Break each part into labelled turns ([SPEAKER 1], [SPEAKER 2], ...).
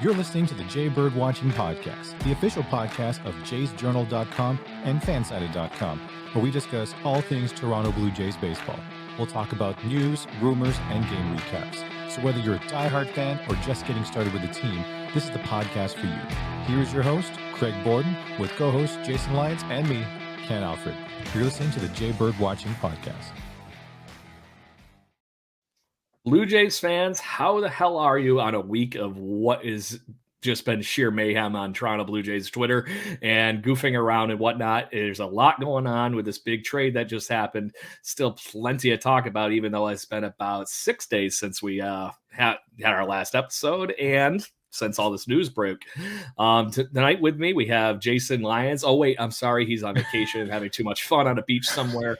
[SPEAKER 1] You're listening to the Jay Bird Watching Podcast, the official podcast of jaysjournal.com and fansided.com, where we discuss all things Toronto Blue Jays baseball. We'll talk about news, rumors, and game recaps. So whether you're a diehard fan or just getting started with the team, this is the podcast for you. Here's your host, Craig Borden, with co-hosts Jason Lyons and me, Ken Alfred. You're listening to the Jay Bird Watching Podcast.
[SPEAKER 2] Blue Jays fans, how the hell are you on a week of what is just been sheer mayhem on Toronto Blue Jays Twitter and goofing around and whatnot? There's a lot going on with this big trade that just happened. Still plenty to talk about, even though it's been about 6 days since we had our last episode and since all this news broke. Tonight with me, we have Jason Lyons. Oh, wait, I'm sorry. He's on vacation having too much fun on a beach somewhere.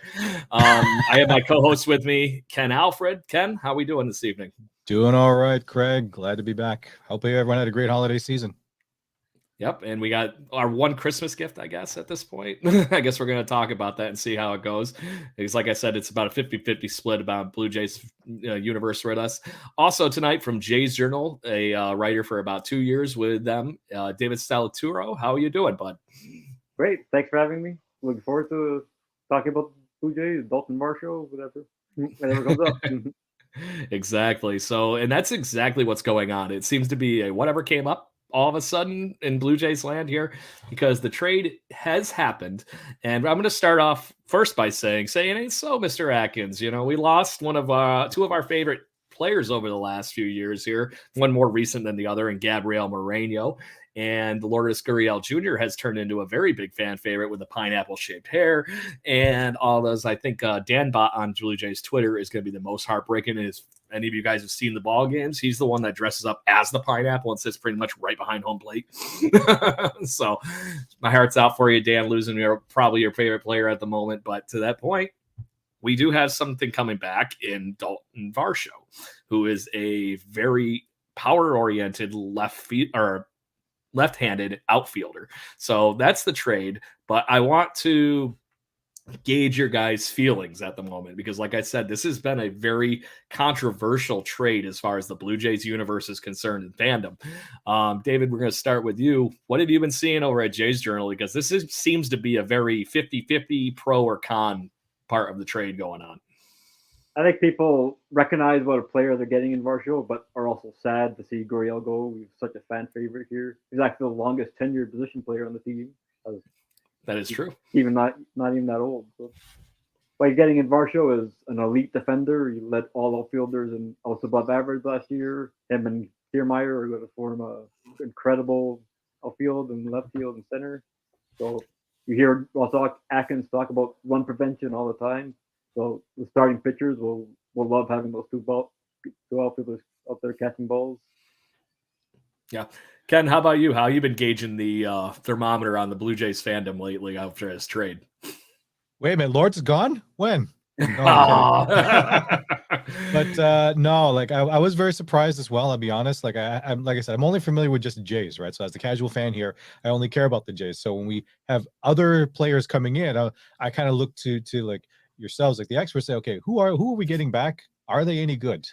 [SPEAKER 2] I have my co-host with me, Ken Alfred. Ken, how are we doing this evening?
[SPEAKER 1] Doing all right, Craig. Glad to be back. Hope everyone had a great holiday season.
[SPEAKER 2] Yep, and we got our one Christmas gift, I guess, at this point. I guess we're going to talk about that and see how it goes. Because like I said, it's about a 50-50 split about Blue Jays universe with us. Also tonight from Jays Journal, a writer for about 2 years with them, David Stalaturo. How are you doing, bud?
[SPEAKER 3] Great. Thanks for having me. Looking forward to talking about Blue Jays, Dalton Varsho, whatever comes up.
[SPEAKER 2] Exactly. So, and that's exactly what's going on. It seems to be whatever came up all of a sudden in Blue Jays land here, because the trade has happened. And I'm going to start off first by saying it ain't so, Mr. Atkins. You know, we lost two of our favorite players over the last few years here, one more recent than the other, in Gabriel Moreno. And Lourdes Gurriel Jr. has turned into a very big fan favorite with the pineapple-shaped hair and all those. I think Dan Bott on Blue Jays Twitter is going to be the most heartbreaking. If any of you guys have seen the ball games, he's the one that dresses up as the pineapple and sits pretty much right behind home plate. So my heart's out for you, Dan, losing probably your favorite player at the moment. But to that point, we do have something coming back in Dalton Varsho, who is a very power-oriented left-handed outfielder. So that's the trade. But I want to gauge your guys' feelings at the moment, because like I said, this has been a very controversial trade as far as the Blue Jays universe is concerned in fandom. David, we're going to start with you. What have you been seeing over at Jays Journal? Because this seems to be a very 50-50 pro or con part of the trade going on.
[SPEAKER 3] I think people recognize what a player they're getting in Varsho, but are also sad to see Gurriel go. He's such a fan favorite here. He's actually the longest tenured position player on the team.
[SPEAKER 2] That is true.
[SPEAKER 3] Even not even that old. So what you're getting in Varsho is an elite defender. He led all outfielders and also above average last year. Him and Kiermaier are going to form a incredible outfield and left field and center. So you hear Atkins talk about run prevention all the time. So the starting pitchers will love having those two outfielders out there catching balls.
[SPEAKER 2] Yeah. Ken, how about you? How you been gauging the thermometer on the Blue Jays fandom lately after his trade?
[SPEAKER 1] Wait a minute, Lords is gone? When?
[SPEAKER 2] No,
[SPEAKER 1] But no, like I was very surprised as well. I'll be honest. Like like I said, I'm only familiar with just the Jays, right? So as the casual fan here, I only care about the Jays. So when we have other players coming in, I kind of look to like yourselves, like the experts, say, okay, who are we getting back? Are they any good,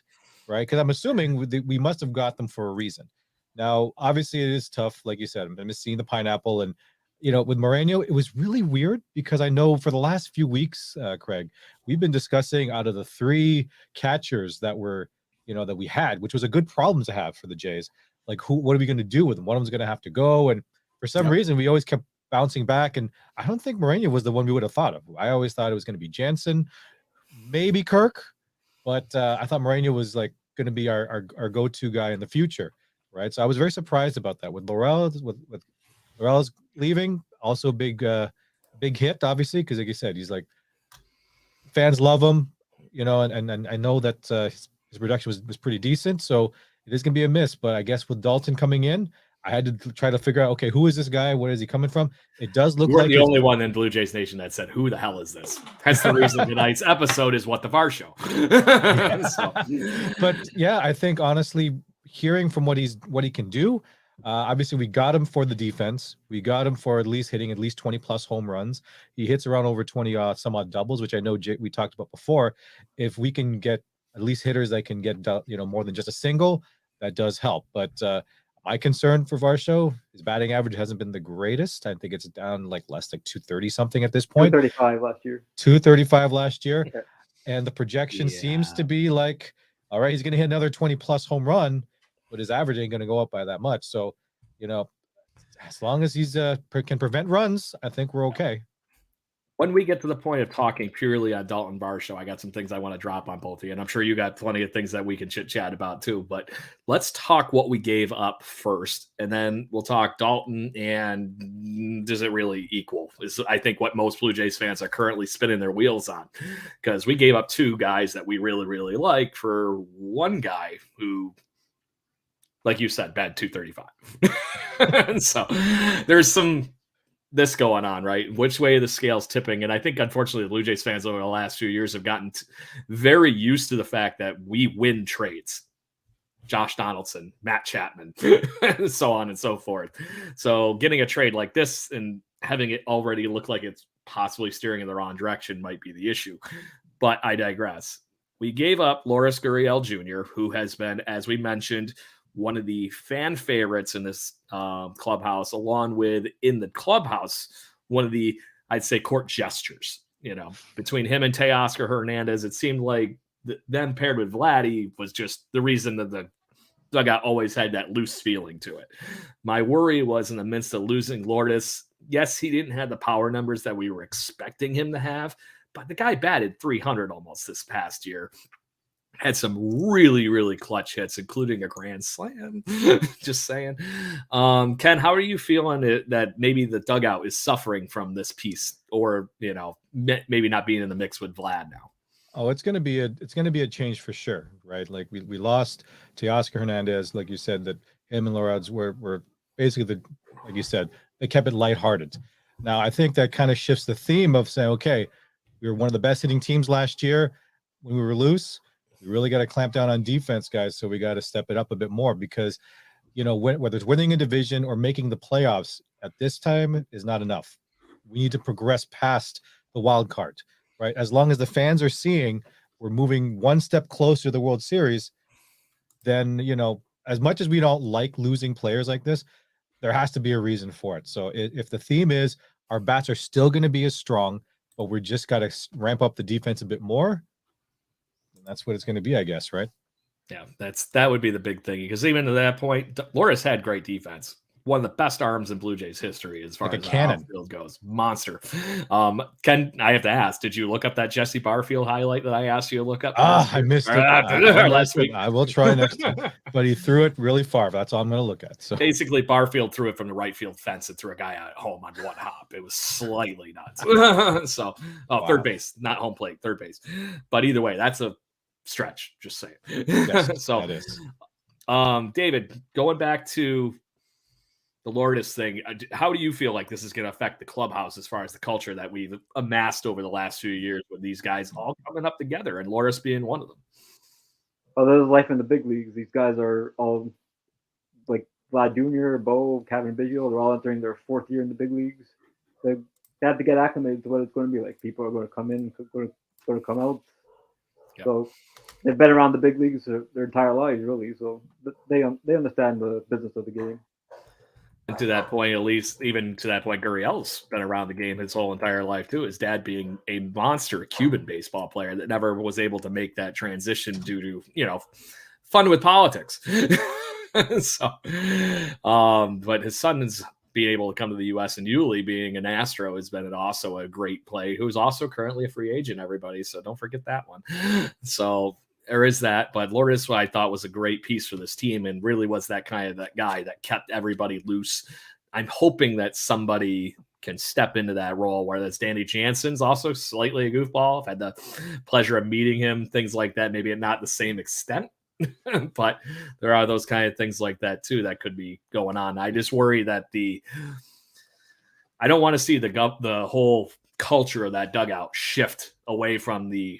[SPEAKER 1] right? Because I'm assuming we must have got them for a reason. Now, obviously, it is tough, like you said. I'm seeing the pineapple, and with Moreno, it was really weird because I know for the last few weeks, Craig, we've been discussing out of the 3 catchers that we had, which was a good problem to have for the Jays. Like, what are we going to do with them? One of them's going to have to go, and for some reason, we always kept bouncing back, and I don't think Moreno was the one we would have thought of. I always thought it was going to be Jansen, maybe Kirk, but I thought Moreno was like going to be our go-to guy in the future, right? So I was very surprised about that. With Laurel's leaving, also big hit, obviously, because like you said, he's like, fans love him, and I know that his production was pretty decent, so it is going to be a miss. But I guess with Dalton coming in, I had to try to figure out, okay, who is this guy? Where is he coming from? It does look like
[SPEAKER 2] the only one in Blue Jays Nation that said, "Who the hell is this?" That's the reason tonight's episode is What the Varsho.
[SPEAKER 1] But yeah, I think honestly, hearing from what he can do, obviously we got him for the defense. We got him for at least hitting at least 20 plus home runs. He hits around over 20 some odd doubles, which I know we talked about before. If we can get at least hitters that can get more than just a single, that does help. But my concern for Varsho, his batting average hasn't been the greatest. I think it's down like less, like 230 something at this point.
[SPEAKER 3] 235 last year.
[SPEAKER 1] 235 last year.
[SPEAKER 3] Yeah.
[SPEAKER 1] And the projection seems to be like, all right, he's going to hit another 20 plus home run, but his average ain't going to go up by that much. So, you know, as long as he's can prevent runs, I think we're okay.
[SPEAKER 2] When we get to the point of talking purely on Dalton Varsho, I got some things I want to drop on both of you, and I'm sure you got plenty of things that we can chit chat about too. But let's talk what we gave up first, and then we'll talk Dalton and does it really equal? Is I think what most Blue Jays fans are currently spinning their wheels on, because we gave up two guys that we really, really like for one guy who, like you said, bad 235. So there's some this going on, right? Which way the scale's tipping. And I think, unfortunately, the Blue Jays fans over the last few years have gotten very used to the fact that we win trades. Josh Donaldson, Matt Chapman, and so on and so forth. So getting a trade like this and having it already look like it's possibly steering in the wrong direction might be the issue. But I digress. We gave up Lourdes Gurriel Jr., who has been, as we mentioned, one of the fan favorites in this clubhouse, along with in the clubhouse, one of the, I'd say, court gestures, between him and Teoscar Hernandez. It seemed like them paired with Vladdy was just the reason that the dugout always had that loose feeling to it. My worry was in the midst of losing Lourdes. Yes, he didn't have the power numbers that we were expecting him to have, but the guy batted 300 almost this past year. Had some really, really clutch hits, including a grand slam. Just saying. Ken, how are you feeling that maybe the dugout is suffering from this piece, or maybe not being in the mix with Vlad now?
[SPEAKER 1] Oh, it's gonna be a change for sure, right? Like we lost Teoscar Hernandez, like you said, that him and Lourdes were basically like you said, they kept it lighthearted. Now I think that kind of shifts the theme of saying, okay, we were one of the best hitting teams last year when we were loose. We really got to clamp down on defense, guys. So we got to step it up a bit more because, whether it's winning a division or making the playoffs at this time is not enough. We need to progress past the wild card, right? As long as the fans are seeing we're moving one step closer to the World Series, then, as much as we don't like losing players like this, there has to be a reason for it. So if the theme is our bats are still going to be as strong, but we're just got to ramp up the defense a bit more, that's what it's going to be, I guess, right?
[SPEAKER 2] Yeah, that would be the big thing, because even to that point, Lourdes had great defense. One of the best arms in Blue Jays history as far as the outfield goes. Monster. Ken, I have to ask, did you look up that Jesse Barfield highlight that I asked you to look up?
[SPEAKER 1] I missed it.
[SPEAKER 2] Last week.
[SPEAKER 1] I will try next time. But he threw it really far. That's all I'm going to look at. So
[SPEAKER 2] basically, Barfield threw it from the right field fence and threw a guy at home on one hop. It was slightly nuts. So, wow. Third base, not home plate, third base. But either way, that's a stretch, just saying.
[SPEAKER 1] Yes,
[SPEAKER 2] so
[SPEAKER 1] that is.
[SPEAKER 2] David, going back to the Lourdes thing, how do you feel like this is going to affect the clubhouse as far as the culture that we've amassed over the last few years with these guys all coming up together and Lourdes being one of them?
[SPEAKER 3] Oh, there's life in the big leagues. These guys are all like Vlad Jr., Bo, Kevin Biggio. They're all entering their fourth year in the big leagues. They have to get acclimated to what it's going to be like. People are going to come in, going to come out. Yep. So they've been around the big leagues their entire lives, really. So they understand the business of the game.
[SPEAKER 2] And to that point, at least even to that point, Gurriel's been around the game his whole entire life too. His dad being a monster Cuban baseball player that never was able to make that transition due to fun with politics. So, but his son is being able to come to the U.S. and Yuli being an Astro has been also a great play, who's also currently a free agent, everybody. So don't forget that one. So there is that. But Lourdes, I thought, was a great piece for this team and really was that guy that kept everybody loose. I'm hoping that somebody can step into that role, whether that's Danny Jansen's also slightly a goofball. I've had the pleasure of meeting him, things like that, maybe at not the same extent. But there are those kind of things like that too that could be going on. I just worry that I don't want to see the whole culture of that dugout shift away from the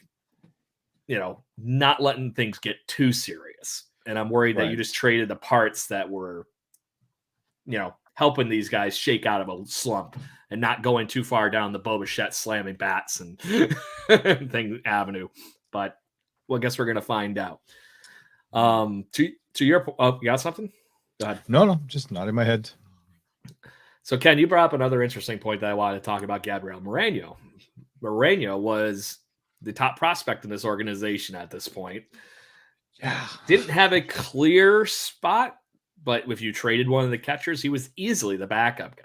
[SPEAKER 2] not letting things get too serious. And I'm worried that you just traded the parts that were helping these guys shake out of a slump and not going too far down the Bo Bichette slamming bats and thing avenue. But I guess we're gonna find out. To your you got something? Go ahead.
[SPEAKER 1] No, just not in my head.
[SPEAKER 2] So, Ken, you brought up another interesting point that I wanted to talk about, Gabriel Moreno. Moreno was the top prospect in this organization at this point.
[SPEAKER 1] Yeah.
[SPEAKER 2] Didn't have a clear spot, but if you traded one of the catchers, he was easily the backup guy.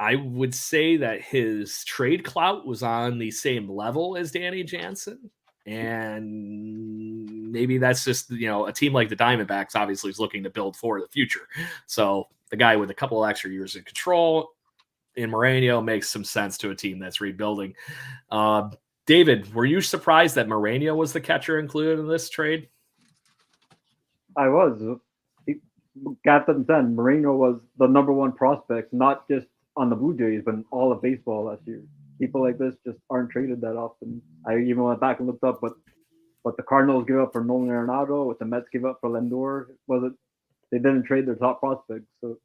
[SPEAKER 2] I would say that his trade clout was on the same level as Danny Jansen. And maybe that's just, a team like the Diamondbacks obviously is looking to build for the future. So the guy with a couple of extra years in control in Moreno makes some sense to a team that's rebuilding. David, were you surprised that Moreno was the catcher included in this trade?
[SPEAKER 3] I was. Captain said Moreno was the number one prospect, not just on the Blue Jays, but in all of baseball last year. People like this just aren't traded that often. I even went back and looked up what the Cardinals gave up for Nolan Arenado, what the Mets gave up for Lindor. They didn't trade their top prospects, so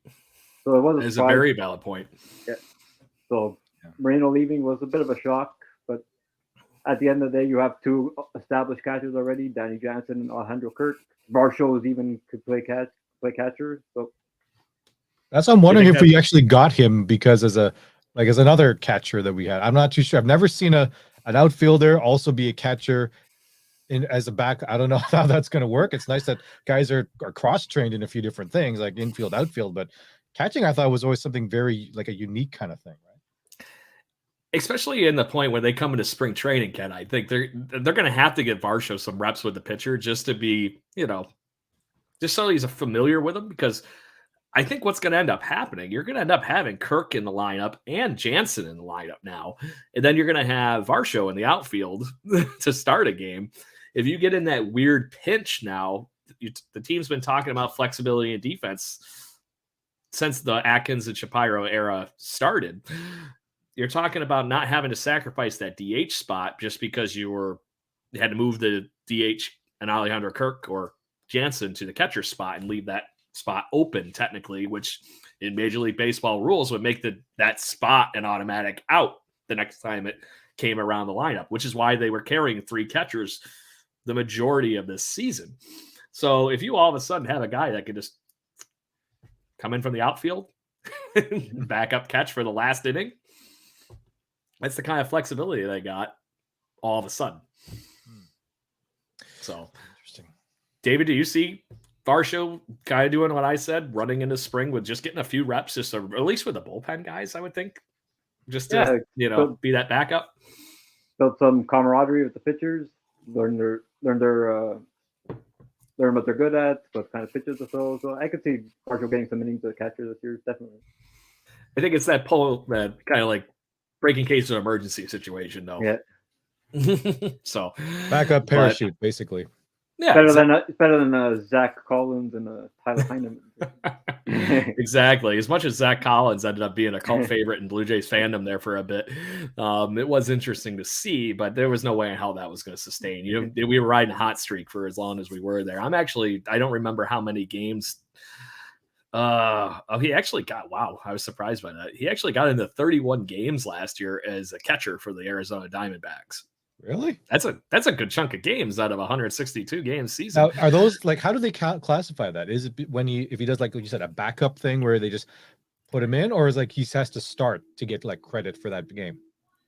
[SPEAKER 3] it was
[SPEAKER 2] a very valid point.
[SPEAKER 3] Yeah. So Moreno leaving was a bit of a shock, but at the end of the day, you have two established catchers already: Danny Jansen and Alejandro Kirk. Varsho even could play catcher. So
[SPEAKER 1] that's I'm wondering if we actually got him because as another catcher that we had. I'm not too sure. I've never seen an outfielder also be a catcher as a back. I don't know how that's going to work. It's nice that guys are cross-trained in a few different things like infield, outfield, but catching I thought was always something very like a unique kind of thing, right?
[SPEAKER 2] Especially in the point when they come into spring training, Ken. I think they're going to have to give Varsho some reps with the pitcher just to be, just so he's familiar with him, because I think what's going to end up happening, you're going to end up having Kirk in the lineup and Jansen in the lineup now. And then you're going to have Varsho in the outfield to start a game. If you get in that weird pinch now, the team's been talking about flexibility in defense since the Atkins and Shapiro era started. You're talking about not having to sacrifice that DH spot just because you had to move the DH and Alejandro Kirk or Jansen to the catcher spot and leave that spot open technically, which in Major League Baseball rules would make that spot an automatic out the next time it came around the lineup, which is why they were carrying three catchers the majority of this season. So if you all of a sudden have a guy that can just come in from the outfield, back up catch for the last inning, that's the kind of flexibility they got all of a sudden. So
[SPEAKER 1] interesting.
[SPEAKER 2] David, do you see Varsho kind of doing what I said, running into spring with just getting a few reps, at least with the bullpen guys, I would think, just to be that backup.
[SPEAKER 3] Built some camaraderie with the pitchers, learn what they're good at, what kind of pitches to throw. So I could see Varsho getting some innings as a catcher this year, definitely.
[SPEAKER 2] I think it's that kind of like breaking case of emergency situation, though.
[SPEAKER 3] Yeah.
[SPEAKER 2] So
[SPEAKER 1] backup parachute, basically.
[SPEAKER 3] Yeah, better than Zach Collins and Tyler Heineman.
[SPEAKER 2] Exactly. As much as Zach Collins ended up being a cult favorite in Blue Jays fandom there for a bit, it was interesting to see, but there was no way in hell that was going to sustain. We were riding a hot streak for as long as we were there. I don't remember how many games. He actually got, wow, I was surprised by that. He actually got into 31 games last year as a catcher for the Arizona Diamondbacks.
[SPEAKER 1] Really?
[SPEAKER 2] That's a good chunk of games out of a 162 game season.
[SPEAKER 1] Now, are those how do they classify that? Is it if he does like you said a backup thing where they just put him in, or is he has to start to get credit for that game?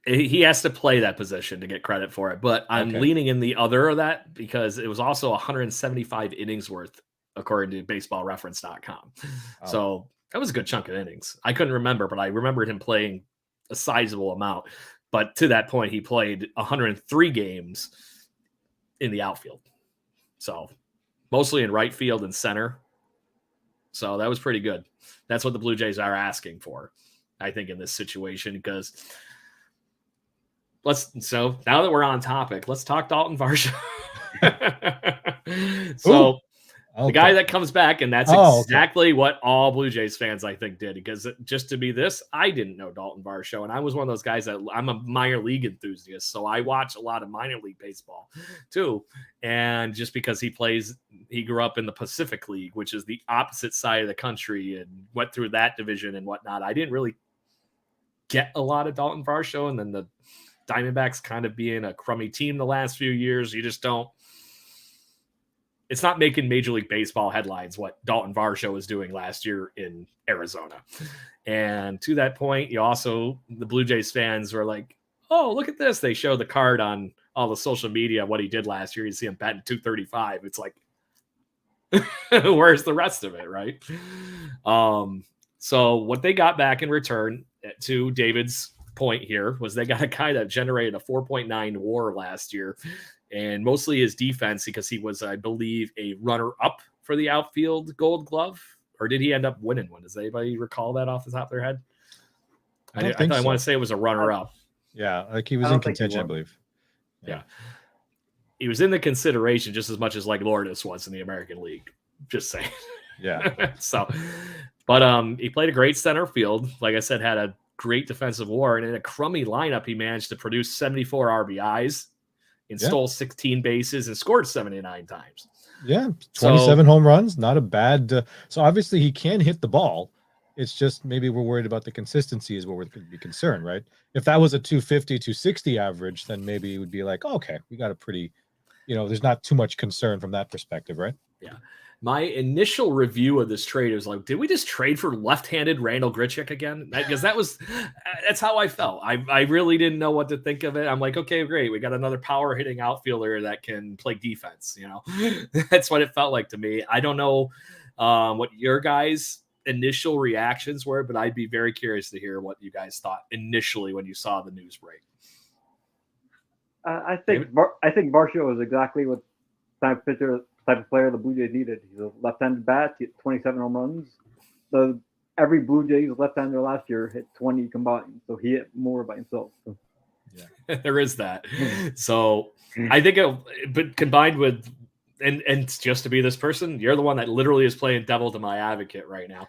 [SPEAKER 2] He has to play that position to get credit for it, but I'm leaning in the other of that because it was also 175 innings worth according to baseballreference.com. Oh. So that was a good chunk of innings. I couldn't remember, but I remembered him playing a sizable amount. But to that point, he played 103 games in the outfield. So mostly in right field and center. So that was pretty good. That's what the Blue Jays are asking for, I think, in this situation. Because so now that we're on topic, let's talk Dalton Varsho. So the guy that comes back, and that's exactly what all Blue Jays fans, I think, did. Because just to be this, I didn't know Dalton Varsho, and I was one of those guys that I'm a minor league enthusiast, so I watch a lot of minor league baseball too. And just because he grew up in the Pacific League, which is the opposite side of the country, and went through that division and whatnot, I didn't really get a lot of Dalton Varsho. And then the Diamondbacks kind of being a crummy team the last few years, you just don't. it's not making Major League Baseball headlines what Dalton Varsho was doing last year in Arizona. And to that point, the Blue Jays fans were like, oh, look at this. They show the card on all the social media, what he did last year. You see him batting 235. It's like, where's the rest of it, right? So what they got back in return, to David's point here, was they got a guy that generated a 4.9 WAR last year, and mostly his defense, because he was, I believe, a runner-up for the outfield Gold Glove, or did he end up winning one? Does anybody recall that off the top of their head? I want to say it was a runner-up.
[SPEAKER 1] Yeah, like he was in contention, I believe.
[SPEAKER 2] Yeah. He was in the consideration just as much as like Lourdes was in the American League. Just saying.
[SPEAKER 1] Yeah.
[SPEAKER 2] So, but he played a great center field. Like I said, had a great defensive WAR, and in a crummy lineup, he managed to produce 74 RBIs, and stole 16 bases, and scored 79 times.
[SPEAKER 1] Yeah, 27 home runs, not a bad. So obviously he can hit the ball. It's just maybe we're worried about the consistency is what we're going to be concerned, right? If that was a 250, 260 average, then maybe it would be like, okay, we got a pretty, there's not too much concern from that perspective, right?
[SPEAKER 2] Yeah. My initial review of this trade was like, did we just trade for left-handed Randall Grichuk again? Because that's how I felt. I really didn't know what to think of it. I'm like, okay, great. We got another power hitting outfielder that can play defense. That's what it felt like to me. I don't know what your guys' initial reactions were, but I'd be very curious to hear what you guys thought initially when you saw the news break.
[SPEAKER 3] I think Varsho is exactly what type of player the Blue Jays needed. He's a left-handed bat. He hit 27 home runs. Every Blue Jays left-hander last year hit 20 combined, so he hit more by himself. So.
[SPEAKER 2] Yeah, there is that. So I think but combined with and just to be this person, you're the one that literally is playing devil to my advocate right now,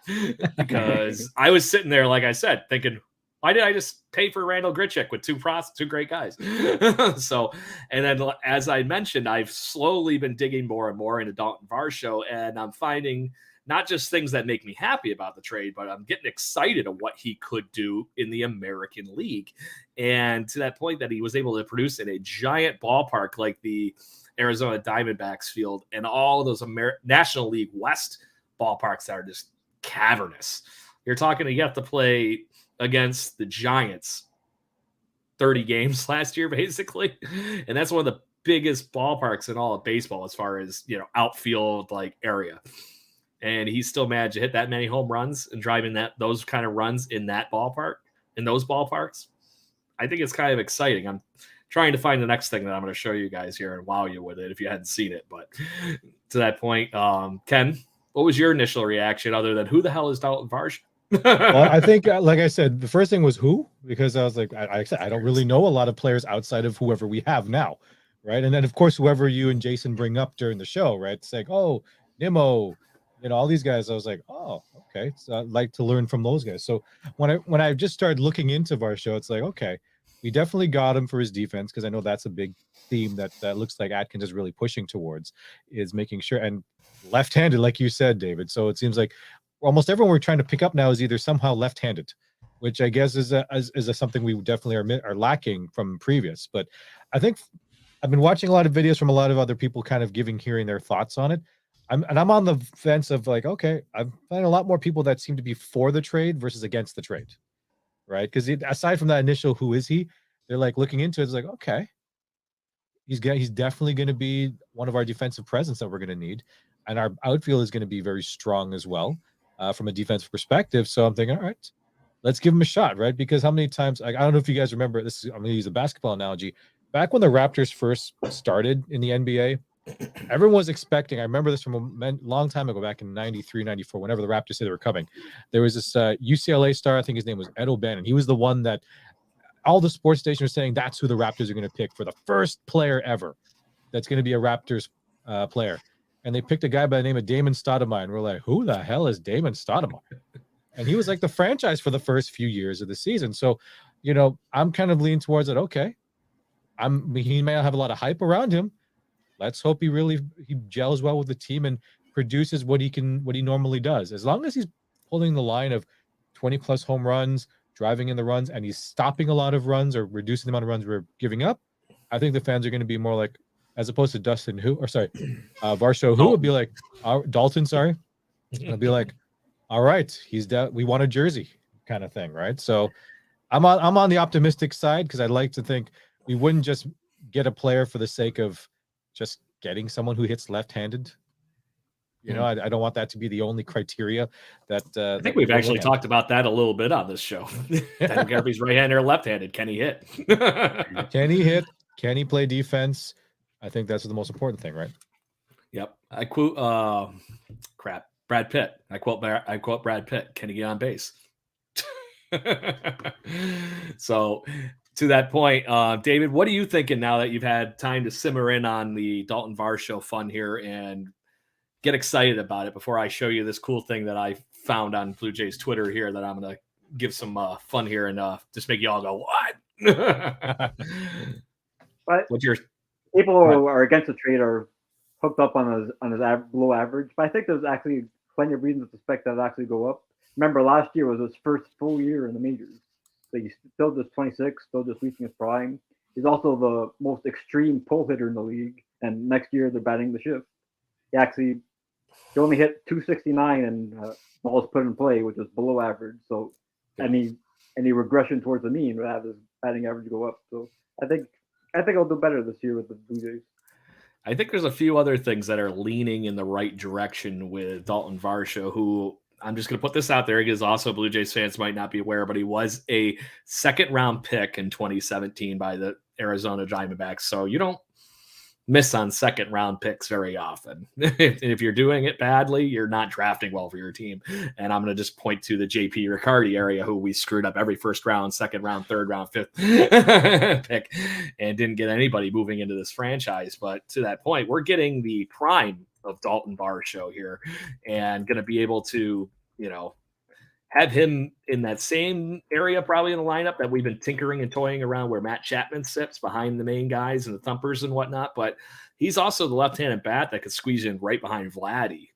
[SPEAKER 2] because I was sitting there, like I said, thinking, why did I just pay for Randall Grichuk with two great guys? So, and then as I mentioned, I've slowly been digging more and more into Dalton Varsho, and I'm finding not just things that make me happy about the trade, but I'm getting excited of what he could do in the American League. And to that point that he was able to produce in a giant ballpark like the Arizona Diamondbacks field and all of those National League West ballparks that are just cavernous. You're talking, you have to play against the Giants 30 games last year, basically. And that's one of the biggest ballparks in all of baseball as far as, outfield like area. And he still managed to hit that many home runs and driving those kind of runs in that ballpark, in those ballparks. I think it's kind of exciting. I'm trying to find the next thing that I'm going to show you guys here and wow you with it if you hadn't seen it. But to that point, Ken, what was your initial reaction other than who the hell is Dalton Varsho?
[SPEAKER 1] Well, I think, like I said, the first thing was who, because I was like, I don't really know a lot of players outside of whoever we have now, right? And then, of course, whoever you and Jason bring up during the show, right? It's like, oh, Nimmo, all these guys. I was like, oh, okay. So I'd like to learn from those guys. So when I just started looking into Varsho, it's like, okay, we definitely got him for his defense, because I know that's a big theme that looks like Atkins is really pushing towards, is making sure, and left-handed, like you said, David. So it seems like almost everyone we're trying to pick up now is either somehow left-handed, which I guess is something we definitely are lacking from previous. But I think I've been watching a lot of videos from a lot of other people kind of hearing their thoughts on it. I'm on the fence of like, okay, I'm finding a lot more people that seem to be for the trade versus against the trade, right? Because aside from that initial who is he, they're like looking into it, it's like, okay, he's definitely going to be one of our defensive presence that we're going to need, and our outfield is going to be very strong as well. From a defensive perspective. So I'm thinking, all right, let's give him a shot, right? Because how many times, I don't know if you guys remember this, I'm going to use a basketball analogy. Back when the Raptors first started in the NBA, everyone was expecting, I remember this from a long time ago, back in 93, 94, whenever the Raptors said they were coming, there was this UCLA star, I think his name was Ed O'Bannon. He was the one that all the sports stations were saying that's who the Raptors are going to pick for the first player ever that's going to be a Raptors player. And they picked a guy by the name of Damon Stoudemire. And we're like, who the hell is Damon Stoudemire? And he was like the franchise for the first few years of the season. So, I'm kind of leaning towards it. Okay. He may not have a lot of hype around him. Let's hope he gels well with the team and produces what he normally does. As long as he's pulling the line of 20 plus home runs, driving in the runs, and he's stopping a lot of runs or reducing the amount of runs we're giving up, I think the fans are going to be more like, as opposed to Dustin Varsho who would be like Dalton, sorry. It'll be like, all right, we want a jersey kind of thing, right? So I'm on the optimistic side because I'd like to think we wouldn't just get a player for the sake of just getting someone who hits left-handed. You know, I don't want that to be the only criteria that
[SPEAKER 2] I think we've actually talked about that a little bit on this show. I don't care if he's right-handed or left-handed. Can he hit?
[SPEAKER 1] Can he hit? Can he play defense? I think that's the most important thing, right?
[SPEAKER 2] Yep. I quote Brad Pitt. I quote Brad Pitt. Can he get on base? So to that point, David, what are you thinking now that you've had time to simmer in on the Dalton Varsho fun here and get excited about it before I show you this cool thing that I found on Blue Jays Twitter here that I'm going to give some fun here and just make you all go, what?
[SPEAKER 3] But
[SPEAKER 2] what's your
[SPEAKER 3] people who are against the trade are hooked up on his below average, but I think there's actually plenty of reasons to suspect that it'll actually go up. Remember, last year was his first full year in the majors. So he's still just 26, still just reaching his prime. He's also the most extreme pull hitter in the league, and next year they're batting the shift. He only hit 269 and balls put in play, which is below average. So any regression towards the mean would have his batting average go up. So I think I'll do better this year with the Blue Jays.
[SPEAKER 2] I think there's a few other things that are leaning in the right direction with Dalton Varsho, who I'm just going to put this out there because also Blue Jays fans might not be aware, but he was a second-round pick in 2017 by the Arizona Diamondbacks. So you don't miss on second-round picks very often. If you're doing it badly, you're not drafting well for your team. And I'm going to just point to the JP Riccardi area, who we screwed up every first round, second round, third round, fifth pick, and didn't get anybody moving into this franchise. But to that point, we're getting the prime of Dalton Varsho here and going to be able to, have him in that same area probably in the lineup that we've been tinkering and toying around where Matt Chapman sits behind the main guys and the thumpers and whatnot. But he's also the left-handed bat that could squeeze in right behind Vladdy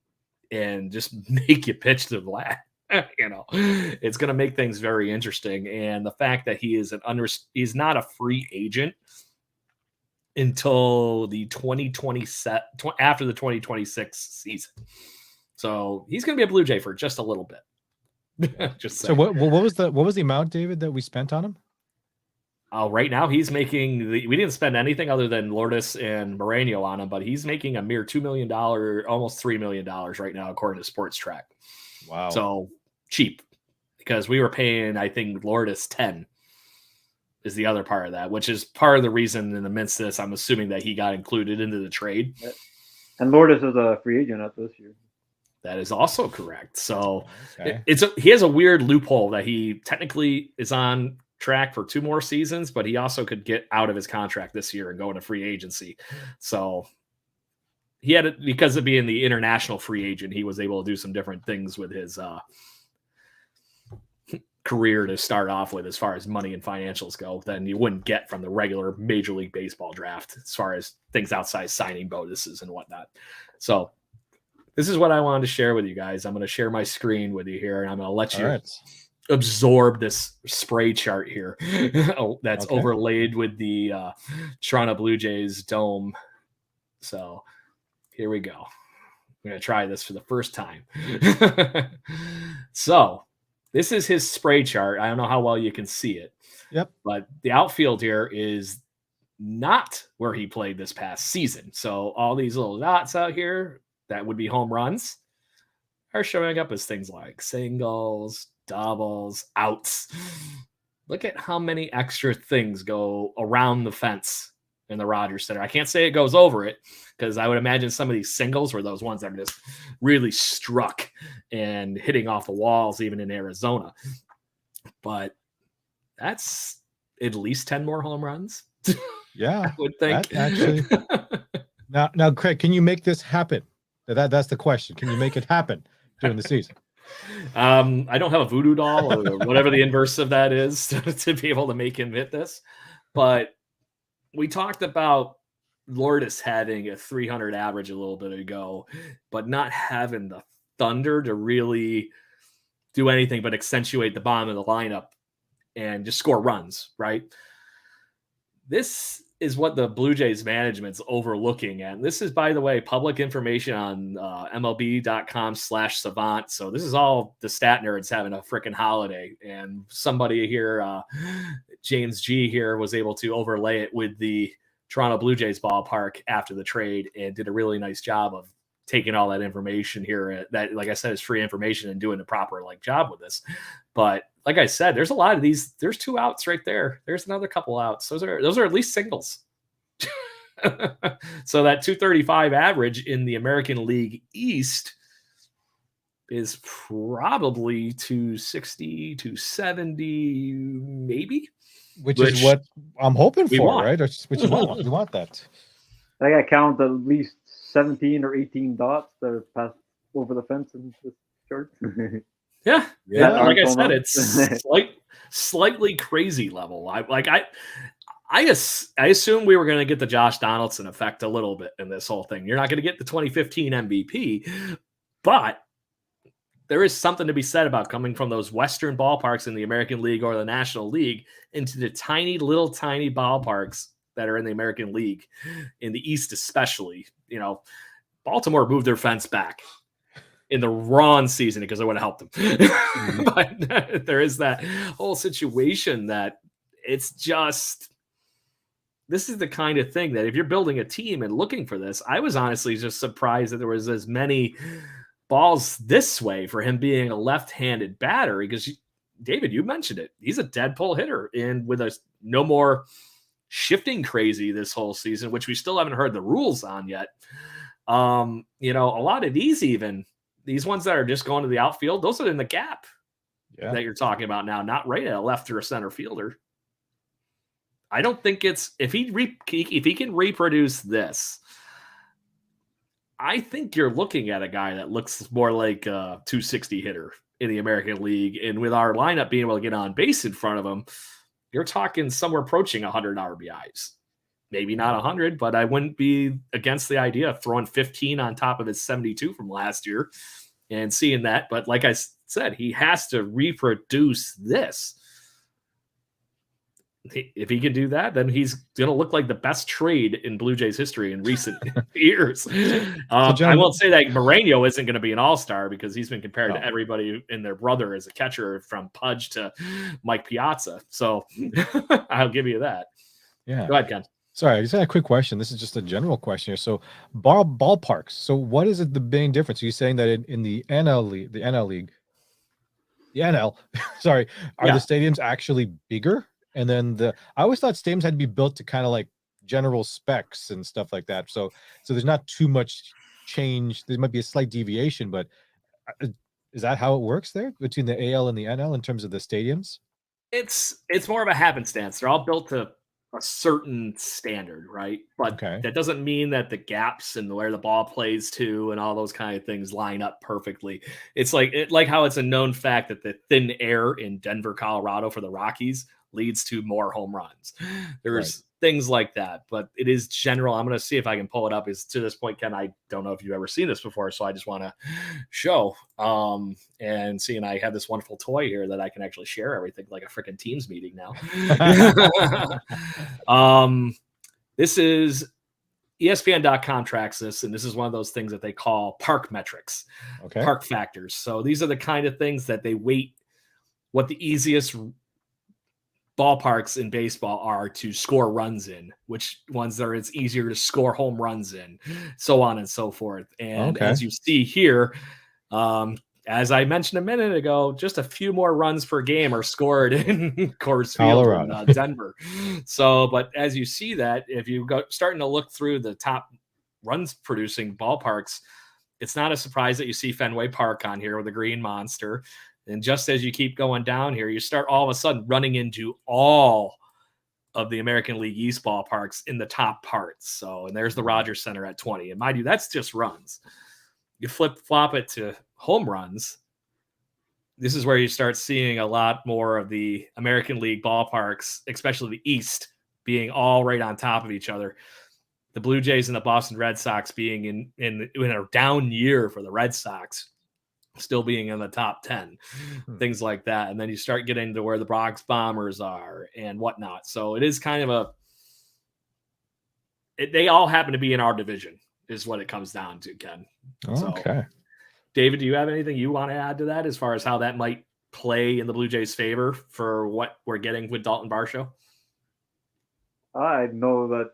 [SPEAKER 2] and just make you pitch to Vlad. It's going to make things very interesting. And the fact that he is he's not a free agent until the 2027 after the 2026 season. So he's going to be a Blue Jay for just a little bit. Just
[SPEAKER 1] so what was the amount, David, that we spent on him?
[SPEAKER 2] Right now he's making we didn't spend anything other than Lourdes and Moreno on him, but he's making a mere $2 million, almost $3 million right now, according to Sports Track.
[SPEAKER 1] Wow.
[SPEAKER 2] So cheap, because we were paying, I think, Lourdes 10 is the other part of that, which is part of the reason in the midst of this, I'm assuming that he got included into the trade.
[SPEAKER 3] And Lourdes is a free agent after this year.
[SPEAKER 2] That is also correct. So he has a weird loophole that he technically is on track for 2 more seasons, but he also could get out of his contract this year and go into free agency. So he had it because of being the international free agent. He was able to do some different things with his career to start off with, as far as money and financials go, than you wouldn't get from the regular Major League Baseball draft, as far as things outside signing bonuses and whatnot. So this is what I wanted to share with you guys. I'm going to share my screen with you here, and I'm going to let you absorb this spray chart here that's overlaid with the Toronto Blue Jays dome. So here we go. I'm going to try this for the first time. So this is his spray chart. I don't know how well you can see it.
[SPEAKER 1] Yep.
[SPEAKER 2] But the outfield here is not where he played this past season. So all these little dots out here that would be home runs are showing up as things like singles, doubles, outs. Look at how many extra things go around the fence in the Rogers Center. I can't say it goes over it, because I would imagine some of these singles were those ones that are just really struck and hitting off the walls, even in Arizona. But that's at least 10 more home runs.
[SPEAKER 1] Yeah,
[SPEAKER 2] I would think.
[SPEAKER 1] Actually. Now, Craig, can you make this happen? That's the question. Can you make it happen during the season?
[SPEAKER 2] I don't have a voodoo doll or whatever the inverse of that is to be able to make him hit this. But we talked about Lourdes having a 300 average a little bit ago, but not having the thunder to really do anything but accentuate the bottom of the lineup and just score runs, right? This is what the Blue Jays management's overlooking. And this is, by the way, public information on MLB.com/savant. So this is all the stat nerds having a freaking holiday. And somebody here, James G here, was able to overlay it with the Toronto Blue Jays ballpark after the trade and did a really nice job of taking all that information here. That, like I said, is free information and doing the proper job with this. But like I said, there's a lot of these. There's 2 outs right there. There's another couple outs. Those are at least singles. So that 235 average in the American League East is probably 260, 270, maybe.
[SPEAKER 1] Which is what I'm hoping for,
[SPEAKER 2] want.
[SPEAKER 1] right? Which you want. We want that.
[SPEAKER 3] I think I count at least 17 or 18 dots that are passed over the fence in this chart.
[SPEAKER 2] Yeah.
[SPEAKER 1] Yeah.
[SPEAKER 2] Like I said, it's slightly crazy level. I assume we were going to get the Josh Donaldson effect a little bit in this whole thing. You're not going to get the 2015 MVP, but there is something to be said about coming from those Western ballparks in the American League or the National League into the tiny ballparks that are in the American League, in the East especially. You know, Baltimore moved their fence back in the wrong season because it would have helped them. But there is that whole situation that it's just, this is the kind of thing that if you're building a team and looking for this, I was honestly just surprised that there was as many balls this way for him being a left-handed batter, because David, you mentioned it. He's a dead pull hitter, and with a no more shifting crazy this whole season, which we still haven't heard the rules on yet. You know, a lot of these ones that are just going to the outfield, those are in the gap that you're talking about now, not right at a left or a center fielder. I don't think it's, if he can reproduce this, I think you're looking at a guy that looks more like a 260 hitter in the American League. And with our lineup being able to get on base in front of him, you're talking somewhere approaching 100 RBIs. Maybe not 100, but I wouldn't be against the idea of throwing 15 on top of his 72 from last year and seeing that. But like I said, he has to reproduce this. If he can do that, then he's going to look like the best trade in Blue Jays history in recent years. I won't say that Moreno isn't going to be an all-star, because he's been compared to everybody and their brother as a catcher, from Pudge to Mike Piazza. So I'll give you that.
[SPEAKER 1] Yeah.
[SPEAKER 2] Go ahead, Ken.
[SPEAKER 1] Sorry, I just had a quick question. This is just a general question here. So ballparks. So what is it, the main difference? Are you saying that in the NL League, sorry, are the stadiums actually bigger? And then I always thought stadiums had to be built to kind of like general specs and stuff like that. So there's not too much change. There might be a slight deviation, but is that how it works there between the AL and the NL in terms of the stadiums?
[SPEAKER 2] It's more of a happenstance. They're all built to a certain standard, right? But that doesn't mean that the gaps and where the ball plays to and all those kind of things line up perfectly. It's like how it's a known fact that the thin air in Denver, Colorado for the Rockies leads to more home runs. There's things like that, but it is general. I'm going to see if I can pull it up. Is to this point, Ken, I don't know if you've ever seen this before, so I just want to show and see. And I have this wonderful toy here that I can actually share everything like a freaking Teams meeting now. This is ESPN.com tracks this, and this is one of those things that they call park metrics, park factors. So these are the kind of things that they weight what the easiest ballparks in baseball are to score runs in, which ones are it's easier to score home runs in, so on and so forth. And as you see here, as I mentioned a minute ago, just a few more runs per game are scored in Coors Field in Denver. So, but as you see that, if you go starting to look through the top runs producing ballparks, it's not a surprise that you see Fenway Park on here with the green monster. And just as you keep going down here, you start all of a sudden running into all of the American League East ballparks in the top parts. So, and there's the Rogers Center at 20. And mind you, that's just runs. You flip-flop it to home runs. This is where you start seeing a lot more of the American League ballparks, especially the East, being all right on top of each other. The Blue Jays and the Boston Red Sox being in a down year for the Red Sox, still being in the top 10, things like that. And then you start getting to where the Bronx Bombers are and whatnot. So it is kind of they all happen to be in our division, is what it comes down to, Ken. So,
[SPEAKER 1] Okay.
[SPEAKER 2] David, do you have anything you want to add to that as far as how that might play in the Blue Jays' favor for what we're getting with Dalton Varsho?
[SPEAKER 3] I know that.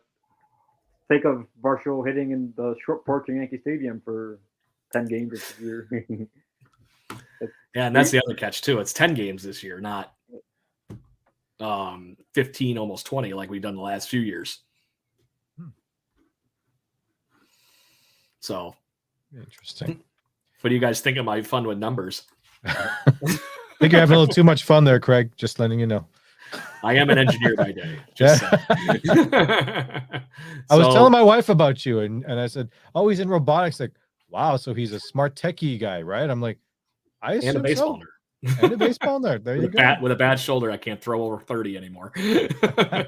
[SPEAKER 3] Think of Varsho hitting in the short porch in Yankee Stadium for 10 games this year.
[SPEAKER 2] Yeah, and that's the other catch too. It's 10 games this year, not 15, almost 20 like we've done the last few years. So
[SPEAKER 1] interesting.
[SPEAKER 2] What do you guys think of my fun with numbers?
[SPEAKER 1] I think you're having a little too much fun there, Craig. Just letting you know.
[SPEAKER 2] I am an engineer by day. Just
[SPEAKER 1] I was telling my wife about you, and I said, "Oh, he's in robotics." Like, wow, so he's a smart techie guy, right? I'm like, I assume
[SPEAKER 2] and a baseball
[SPEAKER 1] nerd. And a baseball nerd. There you go.
[SPEAKER 2] With a bad shoulder, I can't throw over 30 anymore. But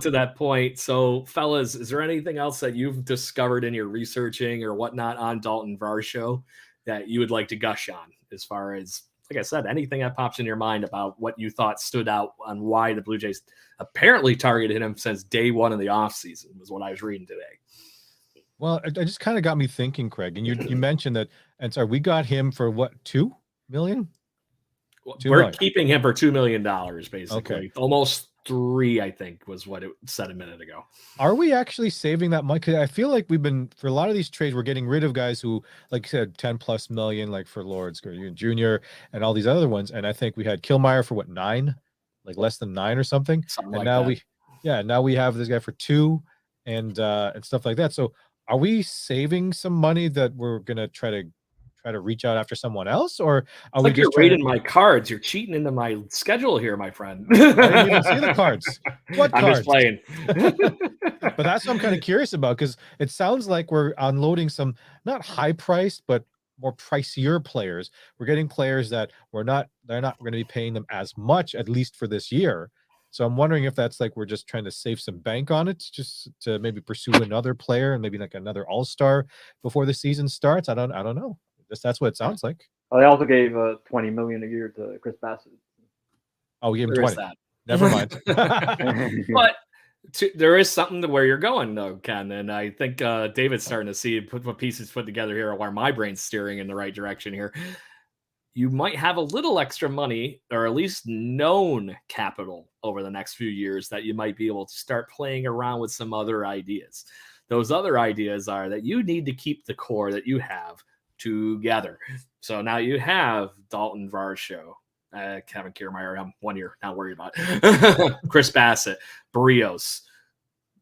[SPEAKER 2] to that point, so fellas, is there anything else that you've discovered in your researching or whatnot on Dalton Varsho that you would like to gush on, as far as, like I said, anything that pops in your mind about what you thought stood out on why the Blue Jays apparently targeted him since day one of the offseason, was what I was reading today.
[SPEAKER 1] Well, it just kind of got me thinking, Craig. And you mentioned that, and sorry, we got him for what, $2 million?
[SPEAKER 2] We're keeping him for $2 million, basically.
[SPEAKER 1] Okay.
[SPEAKER 2] Almost 3, I think, was what it said a minute ago.
[SPEAKER 1] Are we actually saving that money? Because I feel like we've been, for a lot of these trades, we're getting rid of guys who, like you said, 10+ million, like for Lawrence Jr. and all these other ones. And I think we had Killmeyer for what, 9, like less than 9 or something.
[SPEAKER 2] Something
[SPEAKER 1] and
[SPEAKER 2] like
[SPEAKER 1] now
[SPEAKER 2] that.
[SPEAKER 1] now we have this guy for 2 and stuff like that. So are we saving some money that we're gonna try to reach out after someone else, or are we
[SPEAKER 2] like
[SPEAKER 1] just
[SPEAKER 2] you're reading my cards? You're cheating into my schedule here, my friend.
[SPEAKER 1] I didn't even see the cards. What
[SPEAKER 2] I'm
[SPEAKER 1] cards?
[SPEAKER 2] just playing.
[SPEAKER 1] But that's what I'm kind of curious about, because it sounds like we're unloading some not high priced but more pricier players. We're getting players that they're not going to be paying them as much, at least for this year. So I'm wondering if that's like we're just trying to save some bank on it, just to maybe pursue another player and maybe like another all-star before the season starts. I don't know. That's what it sounds like.
[SPEAKER 3] Well, they also gave $20 million a year to Chris Bassett.
[SPEAKER 1] Oh, we gave him
[SPEAKER 2] There is
[SPEAKER 1] 20.
[SPEAKER 2] that.
[SPEAKER 1] Never mind.
[SPEAKER 2] But there is something to where you're going, though, Ken. And I think David's starting to see what pieces put together here, where my brain's steering in the right direction here. You might have a little extra money, or at least known capital, over the next few years that you might be able to start playing around with some other ideas. Those other ideas are that you need to keep the core that you have together. So now you have Dalton Varsho, Kevin Kiermaier, I'm 1 year, not worried about it. Chris Bassett, Barrios,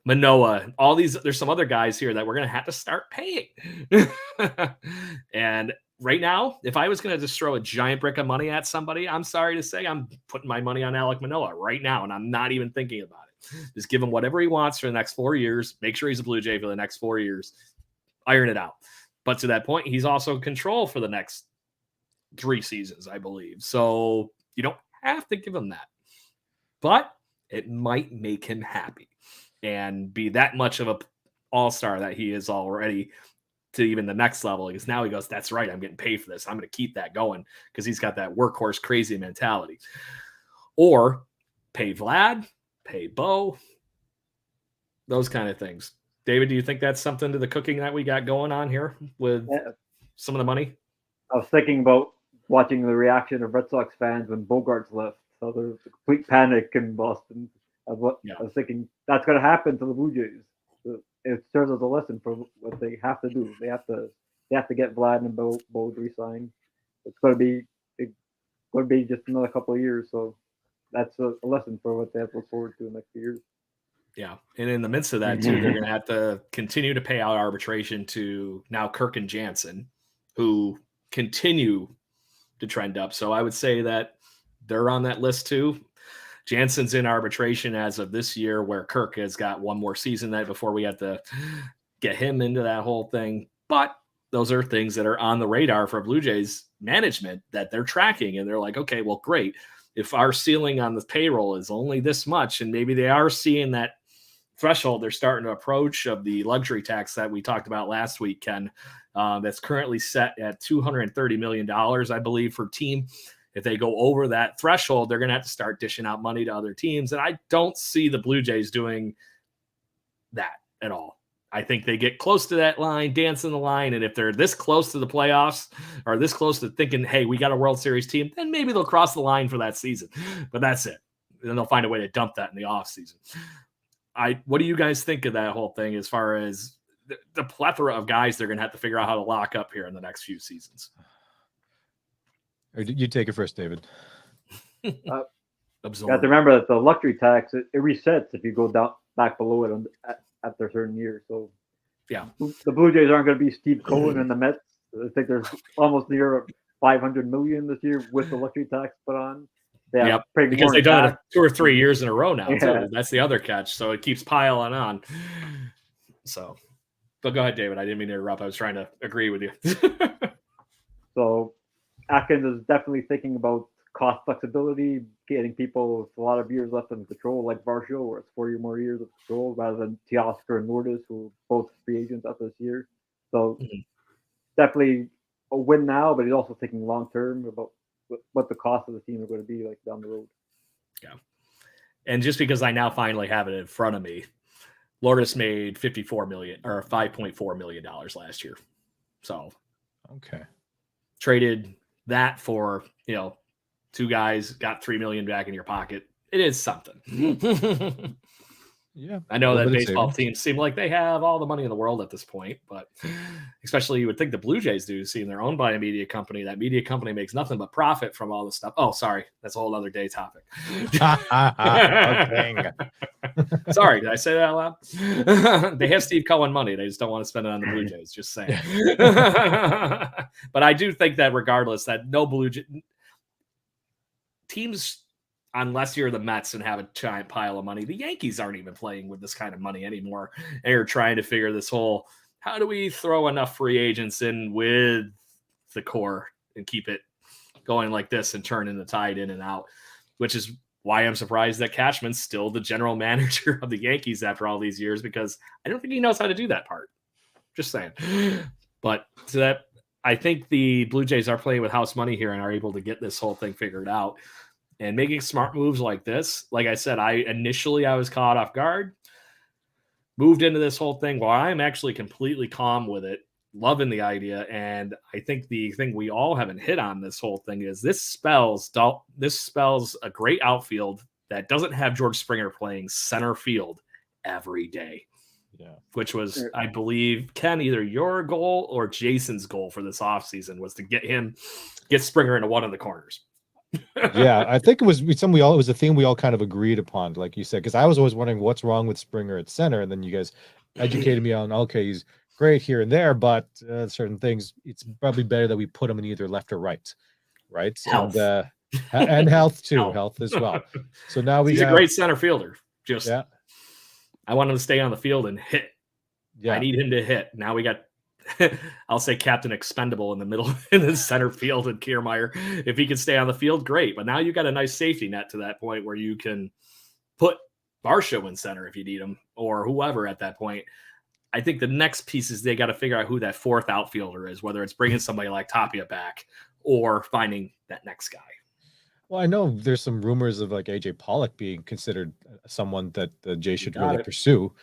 [SPEAKER 2] Manoah, all these. There's some other guys here that we're going to have to start paying. And right now, if I was going to just throw a giant brick of money at somebody, I'm sorry to say I'm putting my money on Alek Manoah right now, and I'm not even thinking about it. Just give him whatever he wants for the next 4 years. Make sure he's a Blue Jay for the next 4 years. Iron it out. But to that point, he's also in control for the next 3 seasons, I believe. So you don't have to give him that. But it might make him happy and be that much of a all-star that he is already to even the next level. Because now he goes, that's right, I'm getting paid for this. I'm going to keep that going, because he's got that workhorse crazy mentality. Or pay Vlad, pay Bo, those kind of things. David, do you think that's something to the cooking that we got going on here with some of the money?
[SPEAKER 3] I was thinking about watching the reaction of Red Sox fans when Bogarts left. So there's a complete panic in Boston. I was thinking that's going to happen to the Blue Jays. It serves as a lesson for what they have to do. They have to get Vlad and Bo re-signed. It's going to be just another couple of years. So that's a lesson for what they have to look forward to in the next few years.
[SPEAKER 2] Yeah, and in the midst of that, too, they're going to have to continue to pay out arbitration to now Kirk and Jansen, who continue to trend up. So I would say that they're on that list, too. Jansen's in arbitration as of this year, where Kirk has got one more season before we have to get him into that whole thing. But those are things that are on the radar for Blue Jays management that they're tracking. And they're like, okay, well, great. If our ceiling on the payroll is only this much, and maybe they are seeing that threshold they're starting to approach of the luxury tax that we talked about last week, Ken, that's currently set at $230 million, I believe, for team. If they go over that threshold, they're going to have to start dishing out money to other teams. And I don't see the Blue Jays doing that at all. I think they get close to that line, dance in the line, and if they're this close to the playoffs or this close to thinking, hey, we got a World Series team, then maybe they'll cross the line for that season. But that's it. Then they'll find a way to dump that in the offseason. What do you guys think of that whole thing as far as the plethora of guys they're going to have to figure out how to lock up here in the next few seasons?
[SPEAKER 1] You take it first, David.
[SPEAKER 3] You have to remember that the luxury tax, it resets if you go down back below it after a certain year. So
[SPEAKER 2] yeah,
[SPEAKER 3] the Blue Jays aren't going to be Steve Cohen and the Mets. I think there's almost near 500 million this year with the luxury tax put on.
[SPEAKER 2] Yeah, because they've done it 2 or 3 years in a row now. Yeah. Too. That's the other catch. So it keeps piling on. So, but go ahead, David. I didn't mean to interrupt. I was trying to agree with you.
[SPEAKER 3] So Atkins is definitely thinking about cost flexibility, getting people with a lot of years left in control, like Varsho, where it's 4 more years of control, rather than Teoscar and Lourdes, who are both free agents after this year. So definitely a win now, but he's also thinking long term about what the cost of the team are going to be like down the road.
[SPEAKER 2] Yeah. And just because I now finally have it in front of me, Lourdes made $54 million or $5.4 million last year. So
[SPEAKER 1] okay.
[SPEAKER 2] Traded that for, 2 guys, got $3 million back in your pocket. It is something.
[SPEAKER 1] Yeah.
[SPEAKER 2] I know that baseball teams seem like they have all the money in the world at this point, but especially you would think the Blue Jays do, seeing their own by a media company. That media company makes nothing but profit from all this stuff. Oh, sorry. That's a whole other day topic. Sorry, did I say that out loud? They have Steve Cohen money. They just don't want to spend it on the Blue Jays. Just saying. But I do think that regardless, that no Blue Jays teams, unless you're the Mets and have a giant pile of money, the Yankees aren't even playing with this kind of money anymore. And you're trying to figure this whole, how do we throw enough free agents in with the core and keep it going like this and turning the tide in and out, which is why I'm surprised that Cashman's still the general manager of the Yankees after all these years, because I don't think he knows how to do that part. Just saying. But to that, I think the Blue Jays are playing with house money here and are able to get this whole thing figured out. And making smart moves like this, like I said, I was caught off guard, moved into this whole thing while I'm actually completely calm with it, loving the idea. And I think the thing we all haven't hit on this whole thing is this spells a great outfield that doesn't have George Springer playing center field every day. Yeah, which was, I believe, Ken, either your goal or Jason's goal for this offseason was to get Springer into one of the corners.
[SPEAKER 1] Yeah, I think it was a thing we all kind of agreed upon, like you said, because I was always wondering what's wrong with Springer at center, and then you guys educated me on, okay, he's great here and there, but certain things, it's probably better that we put him in either left or right?
[SPEAKER 2] Health.
[SPEAKER 1] And health too, health as well. So now he's
[SPEAKER 2] a great center fielder. I want him to stay on the field and hit. Yeah, I need him to hit. Now we got, I'll say Captain Expendable in the middle in the center field and Kiermaier. If he can stay on the field, great. But now you got a nice safety net to that point where you can put Varsho in center if you need him or whoever at that point. I think the next piece is they got to figure out who that fourth outfielder is, whether it's bringing somebody like Tapia back or finding that next guy.
[SPEAKER 1] Well, I know there's some rumors of like AJ Pollock being considered someone that the Jays should really pursue.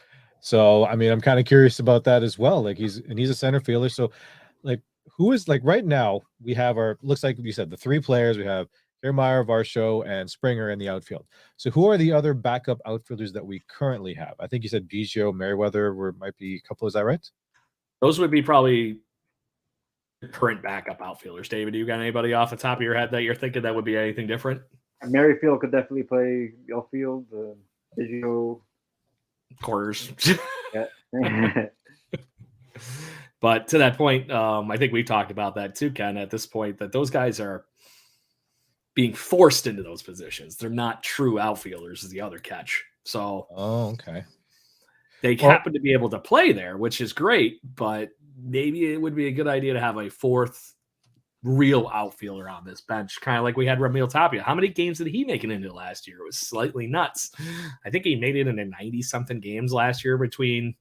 [SPEAKER 1] So, I mean, I'm kind of curious about that as well. Like he's a center fielder. So like who is like right now we have looks like you said, the 3 players we have Kiermaier, Varsho, and Springer in the outfield. So who are the other backup outfielders that we currently have? I think you said Biggio, Merriweather might be a couple. Is that right?
[SPEAKER 2] Those would be probably current backup outfielders. David, do you got anybody off the top of your head that you're thinking that would be anything different?
[SPEAKER 3] Merrifield could definitely play outfield. Biggio.
[SPEAKER 2] Quarters. But to that point, I think we talked about that too, Ken, at this point, that those guys are being forced into those positions. They're not true outfielders is the other catch. So
[SPEAKER 1] okay.
[SPEAKER 2] They happen to be able to play there, which is great, but maybe it would be a good idea to have a fourth real outfielder on this bench, kind of like we had Ramil Tapia. How many games did he make it into last year? It was slightly nuts. I think he made it into 90-something games last year between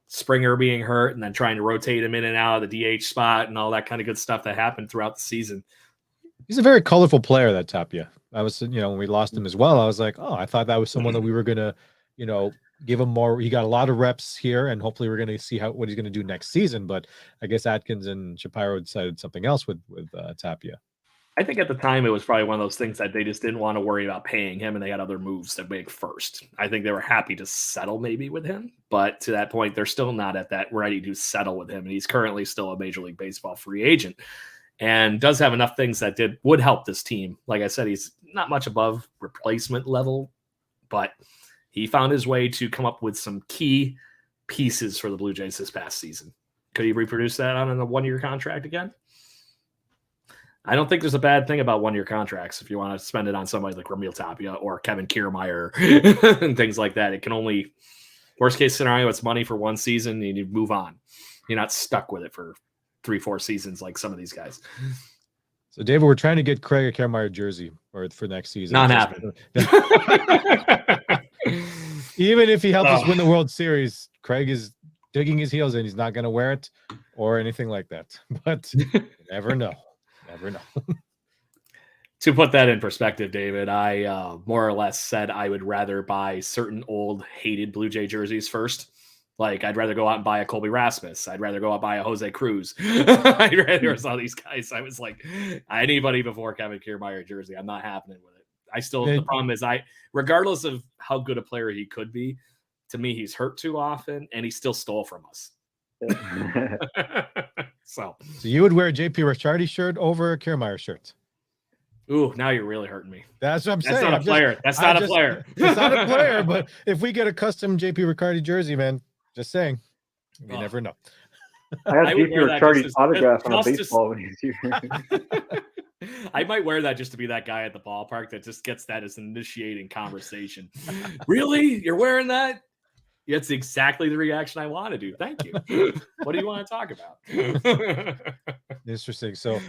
[SPEAKER 2] Springer being hurt and then trying to rotate him in and out of the DH spot and all that kind of good stuff that happened throughout the season.
[SPEAKER 1] He's a very colorful player, that Tapia. I was, when we lost him as well, I was like, oh, I thought that was someone that we were going to, give him more. He got a lot of reps here, and hopefully we're going to see what he's going to do next season. But I guess Atkins and Shapiro decided something else with Tapia.
[SPEAKER 2] I think at the time it was probably one of those things that they just didn't want to worry about paying him, and they had other moves to make first. I think they were happy to settle maybe with him, but to that point, they're still not at that ready to settle with him, and he's currently still a Major League Baseball free agent, and does have enough things that would help this team. Like I said, he's not much above replacement level, but he found his way to come up with some key pieces for the Blue Jays this past season. Could he reproduce that on a one-year contract again? I don't think there's a bad thing about one-year contracts if you want to spend it on somebody like Ramil Tapia or Kevin Kiermaier and things like that. It can only, worst case scenario, it's money for one season and you move on. You're not stuck with it for 3-4 seasons like some of these guys.
[SPEAKER 1] So, David, we're trying to get Craig a Kiermaier jersey for next season.
[SPEAKER 2] Not happening.
[SPEAKER 1] Even if he helps us win the World Series, Craig is digging his heels in. He's not going to wear it or anything like that. But you never know. Never know.
[SPEAKER 2] To put that in perspective, David, I more or less said I would rather buy certain old hated Blue Jay jerseys first. Like, I'd rather go out and buy a Colby Rasmus. I'd rather go out and buy a Jose Cruz. I'd rather saw these guys. I was like, anybody before Kevin Kiermaier jersey, I'm not happening with it. The problem is regardless of how good a player he could be, to me, he's hurt too often and he still stole from us. So
[SPEAKER 1] you would wear a JP Ricciardi shirt over a Kiermaier shirt?
[SPEAKER 2] Ooh, now you're really hurting me.
[SPEAKER 1] That's what I'm saying.
[SPEAKER 2] That's not a player. That's not a player.
[SPEAKER 1] It's not a player, but if we get a custom JP Ricciardi jersey, man, just saying. You never know.
[SPEAKER 3] I had JP Ricciardi's autograph on a baseball when he's here.
[SPEAKER 2] I might wear that just to be that guy at the ballpark that just gets that as an initiating conversation. Really? You're wearing that? That's exactly the reaction I want to do. Thank you. What do you want to talk about?
[SPEAKER 1] Interesting. So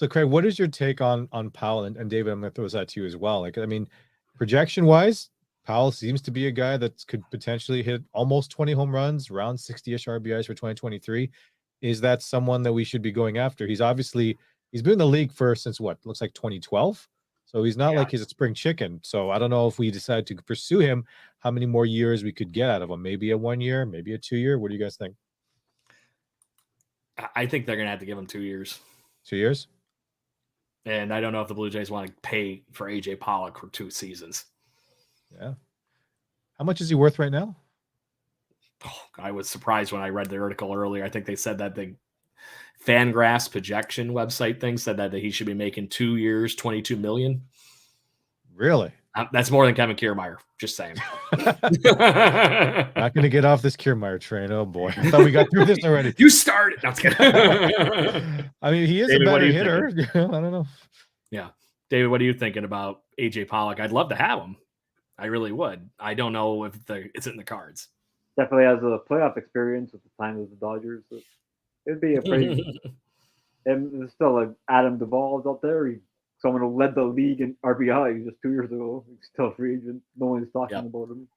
[SPEAKER 1] Craig, what is your take on Powell? And David, I'm going to throw that to you as well. Like, I mean, projection wise, Powell seems to be a guy that could potentially hit almost 20 home runs, around 60-ish RBIs for 2023. Is that someone that we should be going after? He's been in the league since what looks like 2012. So he's not like he's a spring chicken. So I don't know if we decide to pursue him, how many more years we could get out of him. Maybe a 1 year, maybe a 2 year. What do you guys think?
[SPEAKER 2] I think they're going to have to give him 2 years.
[SPEAKER 1] 2 years?
[SPEAKER 2] And I don't know if the Blue Jays want to pay for AJ Pollock for 2 seasons.
[SPEAKER 1] Yeah. How much is he worth right now?
[SPEAKER 2] Oh, I was surprised when I read the article earlier. I think they said that the Fangraphs projection website thing said that he should be making 2 years, $22 million.
[SPEAKER 1] Really?
[SPEAKER 2] That's more than Kevin Kiermaier. Just saying.
[SPEAKER 1] Not going to get off this Kiermaier train. Oh boy, I thought we got through this already.
[SPEAKER 2] You started. No,
[SPEAKER 1] I mean, he is
[SPEAKER 2] David,
[SPEAKER 1] a better hitter. I don't know.
[SPEAKER 2] Yeah, David, what are you thinking about AJ Pollock? I'd love to have him. I really would. I don't know if it's in the cards.
[SPEAKER 3] Definitely has a playoff experience at the time of the Dodgers. It'd be a pretty. And there's still like Adam Duvall's out there. Someone who led the league in RBI just 2 years ago. He's still a free agent. No one's talking about him.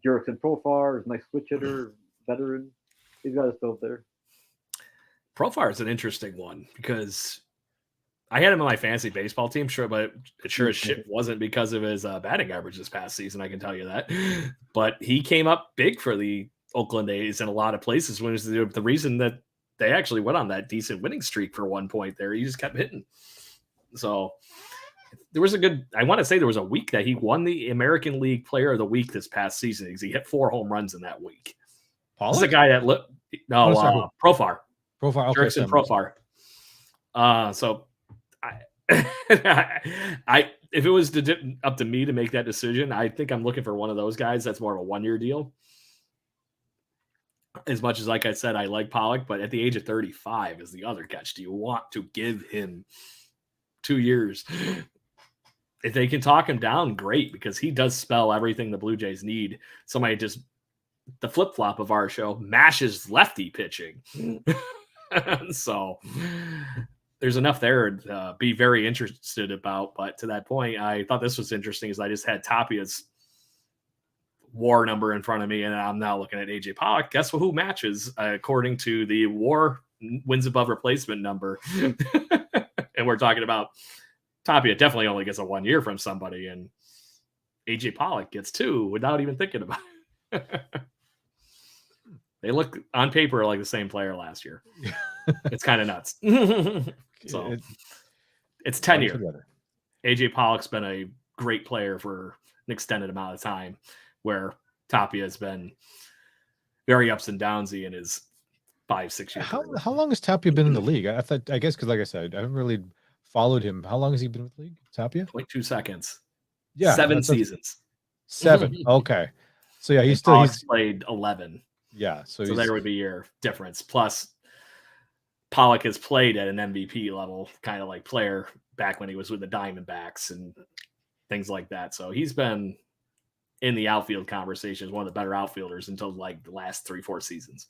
[SPEAKER 3] Jurickson Profar is a nice switch hitter, veteran. These guys are still there.
[SPEAKER 2] Profar is an interesting one because I had him on my fantasy baseball team, but it sure as shit wasn't because of his batting average this past season. I can tell you that. But he came up big for the Oakland A's in a lot of places, which was the reason that they actually went on that decent winning streak for one point there. He just kept hitting. So there was I want to say there was a week that he won the American League Player of the Week this past season because he hit 4 home runs in that week. This is a guy that Profar.
[SPEAKER 1] Profar. Okay,
[SPEAKER 2] Jurickson Profar. So I if it was up to me to make that decision, I think I'm looking for one of those guys that's more of a 1 year deal. As much as, like I said, I like Pollock, but at the age of 35 is the other catch. Do you want to give him 2 years? If they can talk him down, great, because he does spell everything the Blue Jays need. Somebody just, the flip-flop of our show, mashes lefty pitching. So there's enough there to be very interested about. But to that point, I thought this was interesting is I just had Tapia's WAR number in front of me, and I'm now looking at AJ Pollock. Guess who matches according to the WAR wins above replacement number? And we're talking about Tapia definitely only gets a 1 year from somebody, and AJ Pollock gets 2 without even thinking about it. They look on paper like the same player last year. It's kind of nuts. So it's tenure.
[SPEAKER 1] Together.
[SPEAKER 2] AJ Pollock's been a great player for an extended amount of time, where Tapia has been very ups and downsy in his 5-6 years.
[SPEAKER 1] How long has Tapia been in the league? I guess because, like I said, I haven't really followed him. How long has he been with the league, Tapia?
[SPEAKER 2] 0.2 seconds.
[SPEAKER 1] Yeah,
[SPEAKER 2] 7 seasons.
[SPEAKER 1] 7. Okay, so yeah, he's
[SPEAKER 2] played 11.
[SPEAKER 1] Yeah, so
[SPEAKER 2] there would be your difference. Plus, Pollock has played at an MVP level, kind of like player back when he was with the Diamondbacks and things like that. So he's been in the outfield conversation as one of the better outfielders until like the last 3-4 seasons.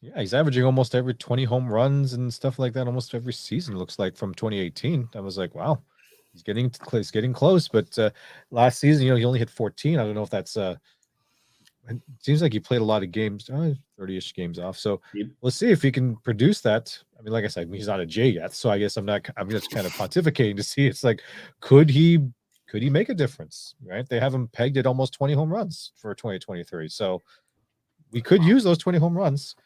[SPEAKER 1] Yeah, he's averaging almost every 20 home runs and stuff like that almost every season, looks like, from 2018. I was like, wow, he's getting close. But last season, he only hit 14. I don't know if that's it seems like he played a lot of games, 30-ish games off. So we'll see if he can produce that. I mean, like I said, he's not a J yet, so I guess I'm just kind of pontificating to see. It's like, could he make a difference? Right? They have him pegged at almost 20 home runs for 2023. So we could use those 20 home runs.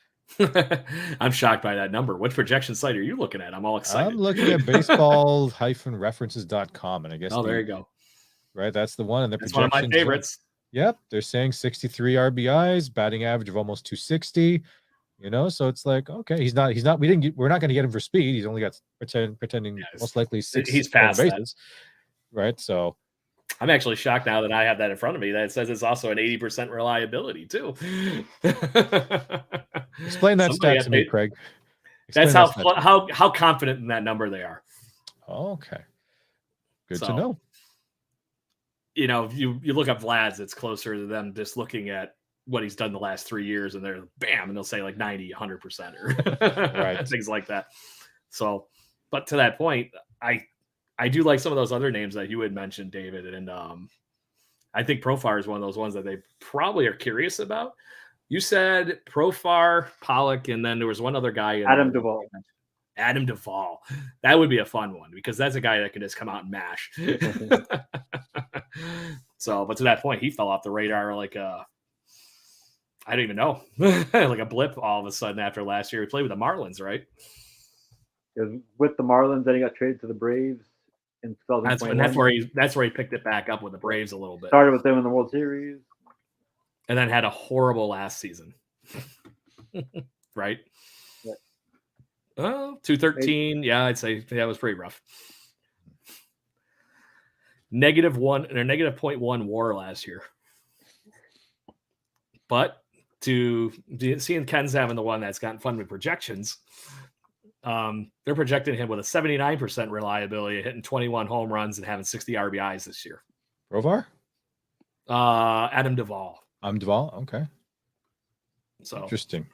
[SPEAKER 2] I'm shocked by that number. Which projection site are you looking at? I'm all excited.
[SPEAKER 1] I'm looking at baseball-references.com, and I guess
[SPEAKER 2] there you go.
[SPEAKER 1] Right, that's the one. And the
[SPEAKER 2] that's one of my favorites.
[SPEAKER 1] Yep, they're saying 63 RBIs, batting average of almost 260. So it's like, okay, he's not. We're not going to get him for speed. He's only got pretending most likely 6.
[SPEAKER 2] He's past
[SPEAKER 1] bases, right? So
[SPEAKER 2] I'm actually shocked now that I have that in front of me that it says it's also an 80% reliability too.
[SPEAKER 1] Explain that stat to me, Craig.
[SPEAKER 2] That's how confident in that number they are.
[SPEAKER 1] Okay, good to know.
[SPEAKER 2] If you look up Vlad's, it's closer to them just looking at what he's done the last 3 years, and they're bam, and they'll say like 90, 100% or right. Things like that. So, but to that point, I do like some of those other names that you had mentioned, David, and I think Profar is one of those ones that they probably are curious about. You said Profar, Pollock, and then there was one other guy.
[SPEAKER 3] Adam Duvall.
[SPEAKER 2] Adam Duvall. That would be a fun one because that's a guy that can just come out and mash. So, but to that point, he fell off the radar like I don't even know, like a blip all of a sudden after last year. He played with the Marlins, right?
[SPEAKER 3] It was with the Marlins, then he got traded to the Braves in 2021.
[SPEAKER 2] That's where he picked it back up with the Braves a little bit.
[SPEAKER 3] Started with them in the World Series.
[SPEAKER 2] And then had a horrible last season. Right?
[SPEAKER 3] Yeah.
[SPEAKER 2] 213. Yeah, I'd say that was pretty rough. -1 or -0.1 WAR last year. But seeing Ken's having the one that's gotten fun with projections, they're projecting him with a 79% reliability, hitting 21 home runs and having 60 RBIs this year.
[SPEAKER 1] Profar?
[SPEAKER 2] Adam Duvall.
[SPEAKER 1] Duvall? Okay.
[SPEAKER 2] So
[SPEAKER 1] interesting.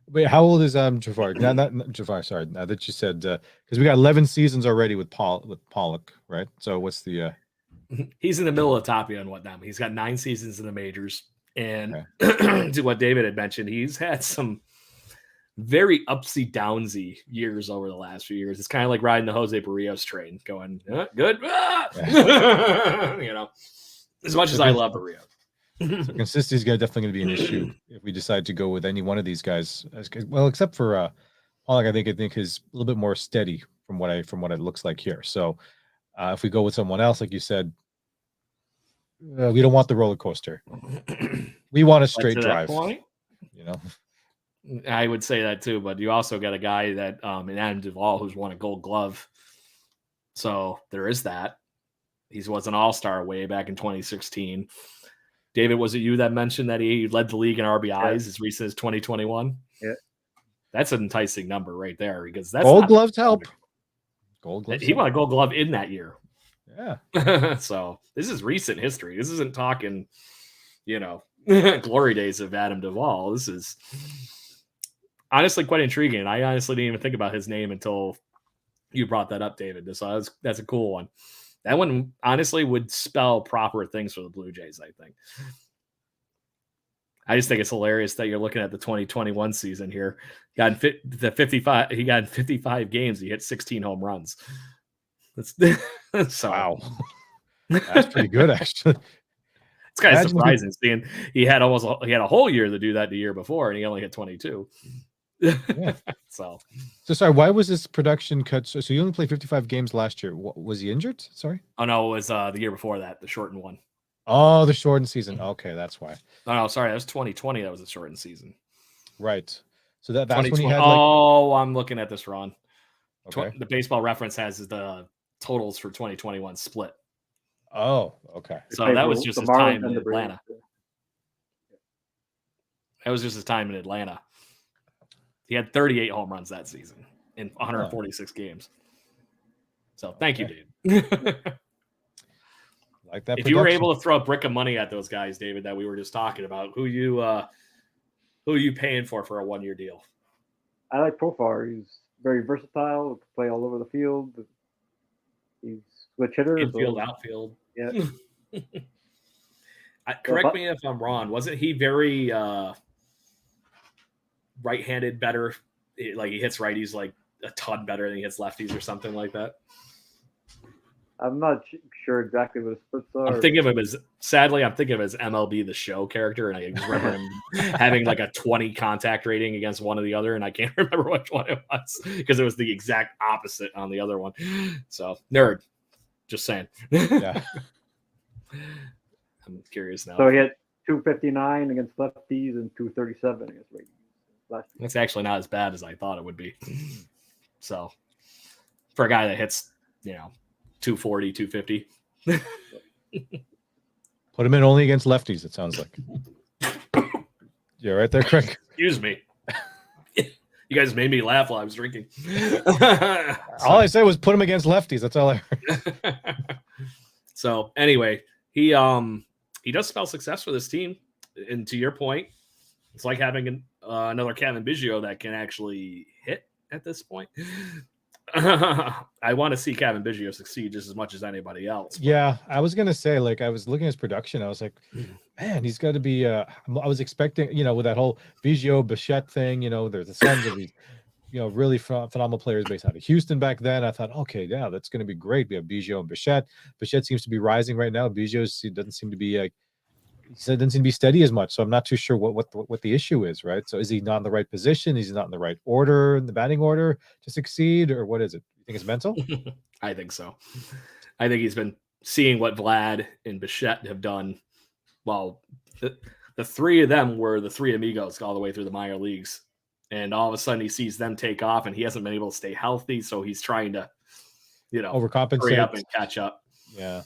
[SPEAKER 1] Wait, how old is Jafar? not Jafar. Sorry. Now that you said, because we got 11 seasons already with Pollock, right? So what's the?
[SPEAKER 2] He's in the middle of Tapia and whatnot. He's got 9 seasons in the majors, and to what David had mentioned, he's had some very upsy downsy years over the last few years. It's kind of like riding the Jose Barrios train, going good, As much as I love Barrios.
[SPEAKER 1] So consistency is definitely going to be an issue if we decide to go with any one of these guys. Well, except for Pollock, I think is a little bit more steady from what it looks like here. So if we go with someone else, like you said, we don't want the roller coaster. We want a straight drive.
[SPEAKER 2] I would say that too, but you also got a guy that in Adam Duvall who's won a Gold Glove. So there is that. He was an all-star way back in 2016. David, was it you that mentioned that he led the league in RBIs as recent as 2021?
[SPEAKER 3] Yeah.
[SPEAKER 2] That's an enticing number right there because that's
[SPEAKER 1] Gold Gloves help. Gold Gloves.
[SPEAKER 2] He won a Gold Glove in that year.
[SPEAKER 1] Yeah.
[SPEAKER 2] So this is recent history. This isn't talking, glory days of Adam Duvall. This is honestly quite intriguing. I honestly didn't even think about his name until you brought that up, David. So that's a cool one. That one honestly would spell proper things for the Blue Jays, I think. I just think it's hilarious that you're looking at the 2021 season here. He got in 55 games. He hit 16 home runs. That's so,
[SPEAKER 1] wow. That's pretty good, actually.
[SPEAKER 2] It's kind of
[SPEAKER 1] Imagine
[SPEAKER 2] surprising seeing he had a whole year to do that the year before, and he only hit 22.
[SPEAKER 1] Yeah.
[SPEAKER 2] So
[SPEAKER 1] sorry, why was this production cut? So you only played 55 games last year. Was he injured? Sorry.
[SPEAKER 2] oh no, it was the year before that, the shortened one.
[SPEAKER 1] Oh, the shortened season. Okay, that's why.
[SPEAKER 2] Oh no, sorry, that was 2020. That was the shortened season.
[SPEAKER 1] Right. So that's when he had
[SPEAKER 2] Oh, I'm looking at this wrong.
[SPEAKER 1] Okay.
[SPEAKER 2] The Baseball Reference has the totals for 2021 split.
[SPEAKER 1] Oh, okay.
[SPEAKER 2] So that was just his time in Atlanta. That was just his time in Atlanta. He had 38 home runs that season in 146 games. So thank you, Dave.
[SPEAKER 1] Like that.
[SPEAKER 2] If you were able to throw a brick of money at those guys, David, that we were just talking about, who are you paying for a 1-year deal?
[SPEAKER 3] I like Profar. He's very versatile. Can play all over the field. He's switch hitter.
[SPEAKER 2] Infield, outfield.
[SPEAKER 3] Yeah.
[SPEAKER 2] Correct me if I'm wrong. Wasn't he very right-handed better? Like he hits righties like a ton better than he hits lefties or something like that.
[SPEAKER 3] I'm not sure exactly what his splits are.
[SPEAKER 2] I'm thinking of him as MLB The Show character, and I remember him having like a 20 contact rating against one or the other, and I can't remember which one it was because it was the exact opposite on the other one. So nerd, just saying.
[SPEAKER 1] Yeah.
[SPEAKER 2] I'm curious now.
[SPEAKER 3] So he had 259 against lefties and 237 against righties last year.
[SPEAKER 2] That's actually not as bad as I thought it would be. So for a guy that hits, 240, 250.
[SPEAKER 1] Put him in only against lefties, it sounds like. Yeah, right there, Craig.
[SPEAKER 2] Excuse me. You guys made me laugh while I was drinking.
[SPEAKER 1] All I said was put him against lefties. That's all I heard.
[SPEAKER 2] So anyway, he does spell success for this team. And to your point, it's like having another Kevin Biggio that can actually hit at this point. I want to see Kevin Biggio succeed just as much as anybody else. But.
[SPEAKER 1] Yeah, I was gonna say, like, I was looking at his production. I was like, man, he's got to be. I was expecting, with that whole Biggio Bichette thing. There's the sons of these, really phenomenal players based out of Houston back then. I thought, okay, yeah, that's going to be great. We have Biggio and Bichette. Bichette seems to be rising right now. Biggio doesn't seem to be doesn't seem to be steady as much. So I'm not too sure what the issue is, right? So is he not in the right position? Is he not in the right order, in the batting order to succeed, or what is it? You think it's mental?
[SPEAKER 2] I think so. I think he's been seeing what Vlad and Bichette have done. Well, the three of them were the three amigos all the way through the minor leagues. And all of a sudden he sees them take off and he hasn't been able to stay healthy. So he's trying to,
[SPEAKER 1] overcompensate,
[SPEAKER 2] hurry up and catch up.
[SPEAKER 1] Yeah.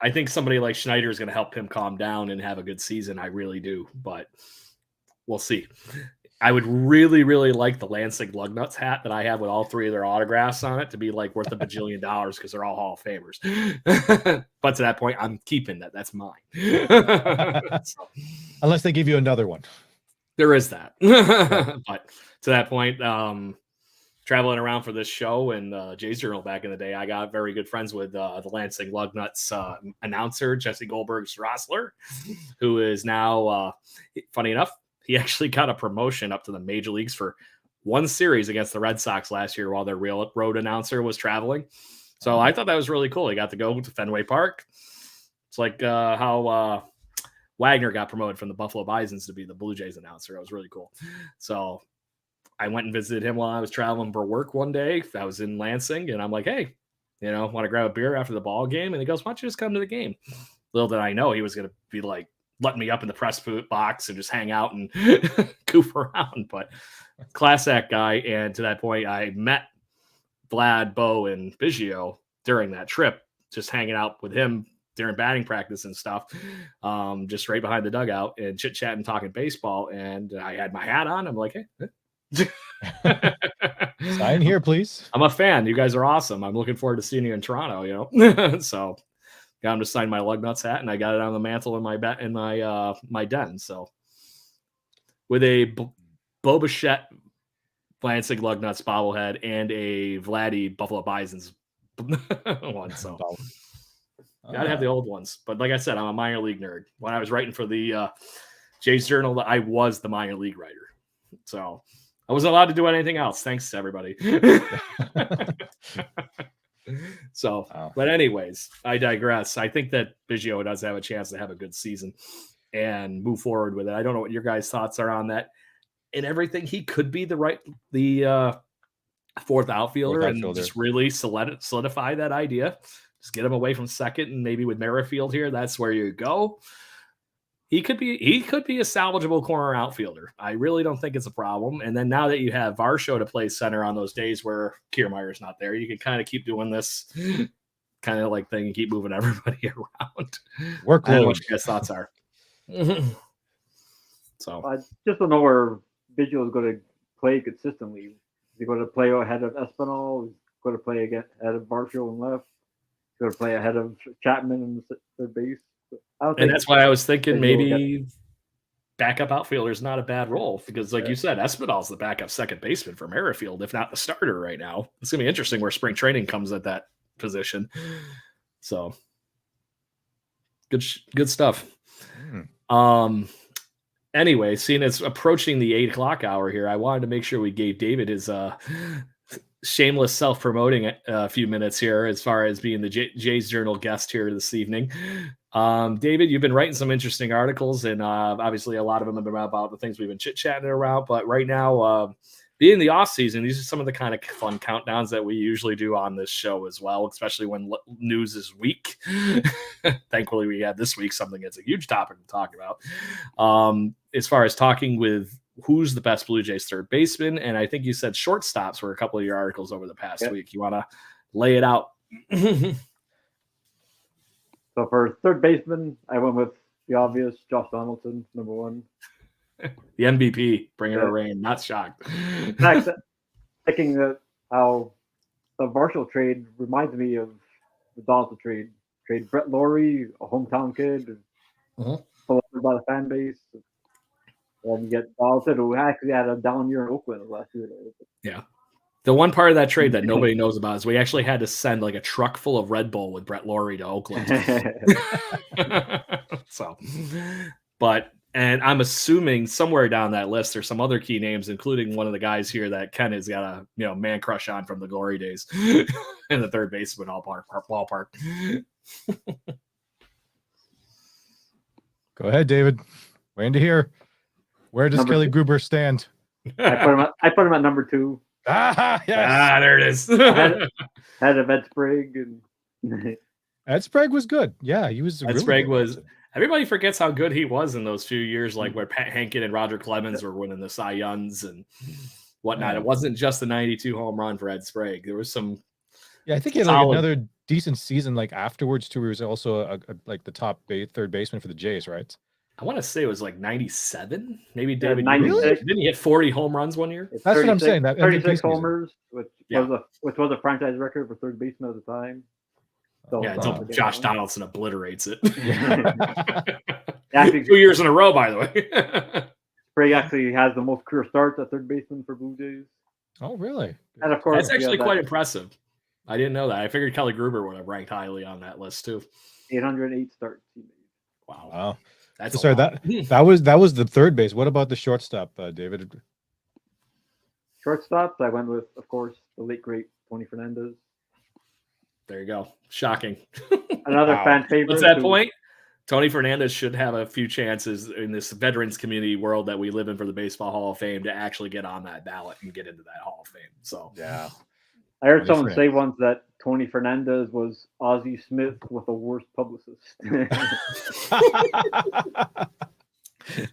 [SPEAKER 2] I think somebody like Schneider is going to help him calm down and have a good season. I really do, but we'll see. I would really, really like the Lansing Lugnuts hat that I have with all three of their autographs on it to be like worth $1 bajillion because they're all Hall of Famers. But to that point, I'm keeping that. That's mine. So,
[SPEAKER 1] unless they give you another one.
[SPEAKER 2] There is that. But to that point, traveling around for this show and Jay's Journal back in the day, I got very good friends with the Lansing Lugnuts announcer, Jesse Goldberg-Rossler, who is now, funny enough, he actually got a promotion up to the major leagues for one series against the Red Sox last year while their real road announcer was traveling. So I thought that was really cool. He got to go to Fenway Park. It's like how Wagner got promoted from the Buffalo Bisons to be the Blue Jays announcer. It was really cool. So I went and visited him while I was traveling for work one day. I was in Lansing, and I'm like, hey, want to grab a beer after the ball game? And he goes, why don't you just come to the game? Little did I know he was going to be like, letting me up in the press box and just hang out and goof around. But class act guy. And to that point, I met Vlad, Bo, and Biggio during that trip, just hanging out with him during batting practice and stuff, just right behind the dugout and chit-chatting, talking baseball. And I had my hat on. I'm like, hey.
[SPEAKER 1] Sign here, please.
[SPEAKER 2] I'm a fan. You guys are awesome. I'm looking forward to seeing you in Toronto, So got him to sign my Lugnuts hat, and I got it on the mantle in my den. So with a Bo Bichette Lansing Lugnuts bobblehead and a Vladdy Buffalo Bisons one. So gotta have the old ones. But like I said, I'm a minor league nerd. When I was writing for the Jay's Journal, I was the minor league writer. So I wasn't allowed to do anything else. Thanks to everybody. So,
[SPEAKER 1] Wow.
[SPEAKER 2] but anyways, I digress. I think that Biggio does have a chance to have a good season and move forward with it. I don't know what your guys' thoughts are on that. And everything, he could be the fourth outfielder and just really solidify that idea. Just get him away from second, and maybe with Merrifield here, that's where you go. He could be a salvageable corner outfielder. I really don't think it's a problem. And then now that you have Varsho to play center on those days where Kiermaier's not there, you can kind of keep doing this kind of like thing and keep moving everybody around.
[SPEAKER 1] Workload.
[SPEAKER 2] I don't know what your guys' thoughts are. So
[SPEAKER 3] I just don't know where Biggio is going to play consistently. Is he going to play ahead of Espinal? Is he going to play ahead of Varsho and left? Is he going to play ahead of Chapman in the third base?
[SPEAKER 2] And that's why I was thinking maybe backup outfielder is not a bad role because, like you said, Espinal's the backup second baseman for Merrifield, if not the starter right now. It's going to be interesting where spring training comes at that position. So good stuff. Anyway, seeing it's approaching the 8:00 hour here, I wanted to make sure we gave David his shameless self-promoting a few minutes here as far as being the Jays Journal guest here this evening. David, you've been writing some interesting articles, and obviously a lot of them have been about the things we've been chit-chatting around. But right now, being the off season, these are some of the kind of fun countdowns that we usually do on this show as well, especially when news is weak. Thankfully, we had this week something that's a huge topic to talk about. As far as talking with who's the best Blue Jays third baseman, and I think you said shortstops were a couple of your articles over the past week. You want to lay it out?
[SPEAKER 3] So for third baseman, I went with the obvious Josh Donaldson, number one.
[SPEAKER 2] The MVP, bringing a rain, not shocked.
[SPEAKER 3] In fact, thinking that how the Varsho trade reminds me of the Donaldson trade. Trade Brett Lawrie, a hometown kid, beloved by the fan base. And you get Donaldson, who actually had a down year in Oakland last year.
[SPEAKER 2] Yeah. The one part of that trade that nobody knows about is we actually had to send like a truck full of Red Bull with Brett Lawrie to Oakland. And I'm assuming somewhere down that list there's some other key names, including one of the guys here that Ken has got a man crush on from the glory days in the third baseman ballpark.
[SPEAKER 1] Go ahead, David. Waiting to hear. Where does Kelly Gruber stand?
[SPEAKER 3] I put him at number two.
[SPEAKER 1] Yes.
[SPEAKER 2] There it is.
[SPEAKER 3] Had of Ed Sprague. And
[SPEAKER 1] Ed Sprague was good. Yeah, he was.
[SPEAKER 2] Ed Sprague was. Everybody forgets how good he was in those few years, like where Pat Hankin and Roger Clemens were winning the Cy Youngs and whatnot. It wasn't just the 92 home run for Ed Sprague. There was some.
[SPEAKER 1] Yeah, I think he had like another decent season like afterwards too. He was also like the top third baseman for the Jays, right?
[SPEAKER 2] I want to say it was like 97, maybe. David,
[SPEAKER 3] 96.
[SPEAKER 2] Didn't he hit 40 home runs one year?
[SPEAKER 1] That's what I'm saying. That
[SPEAKER 3] 36 homers, which was a franchise record for third baseman at the time. So,
[SPEAKER 2] until Josh Donaldson obliterates it.
[SPEAKER 3] Actually,
[SPEAKER 2] 2 years in a row, by the way.
[SPEAKER 3] Sprague actually has the most career starts at third baseman for Blue Jays.
[SPEAKER 1] Oh, really?
[SPEAKER 3] And of course,
[SPEAKER 2] that's actually quite impressive. I didn't know that. I figured Kelly Gruber would have ranked highly on that list too.
[SPEAKER 3] 808 starts.
[SPEAKER 1] Wow.
[SPEAKER 2] That's
[SPEAKER 1] sorry. That was the third base. What about the shortstop, David?
[SPEAKER 3] Shortstops, I went with, of course, the late great Tony Fernandez.
[SPEAKER 2] There you go. Shocking.
[SPEAKER 3] Another fan favorite.
[SPEAKER 2] What's that point? Tony Fernandez should have a few chances in this veterans community world that we live in for the Baseball Hall of Fame to actually get on that ballot and get into that Hall of Fame. So
[SPEAKER 1] yeah.
[SPEAKER 3] I heard someone say once that Tony Fernandez was Ozzie Smith with a worse publicist.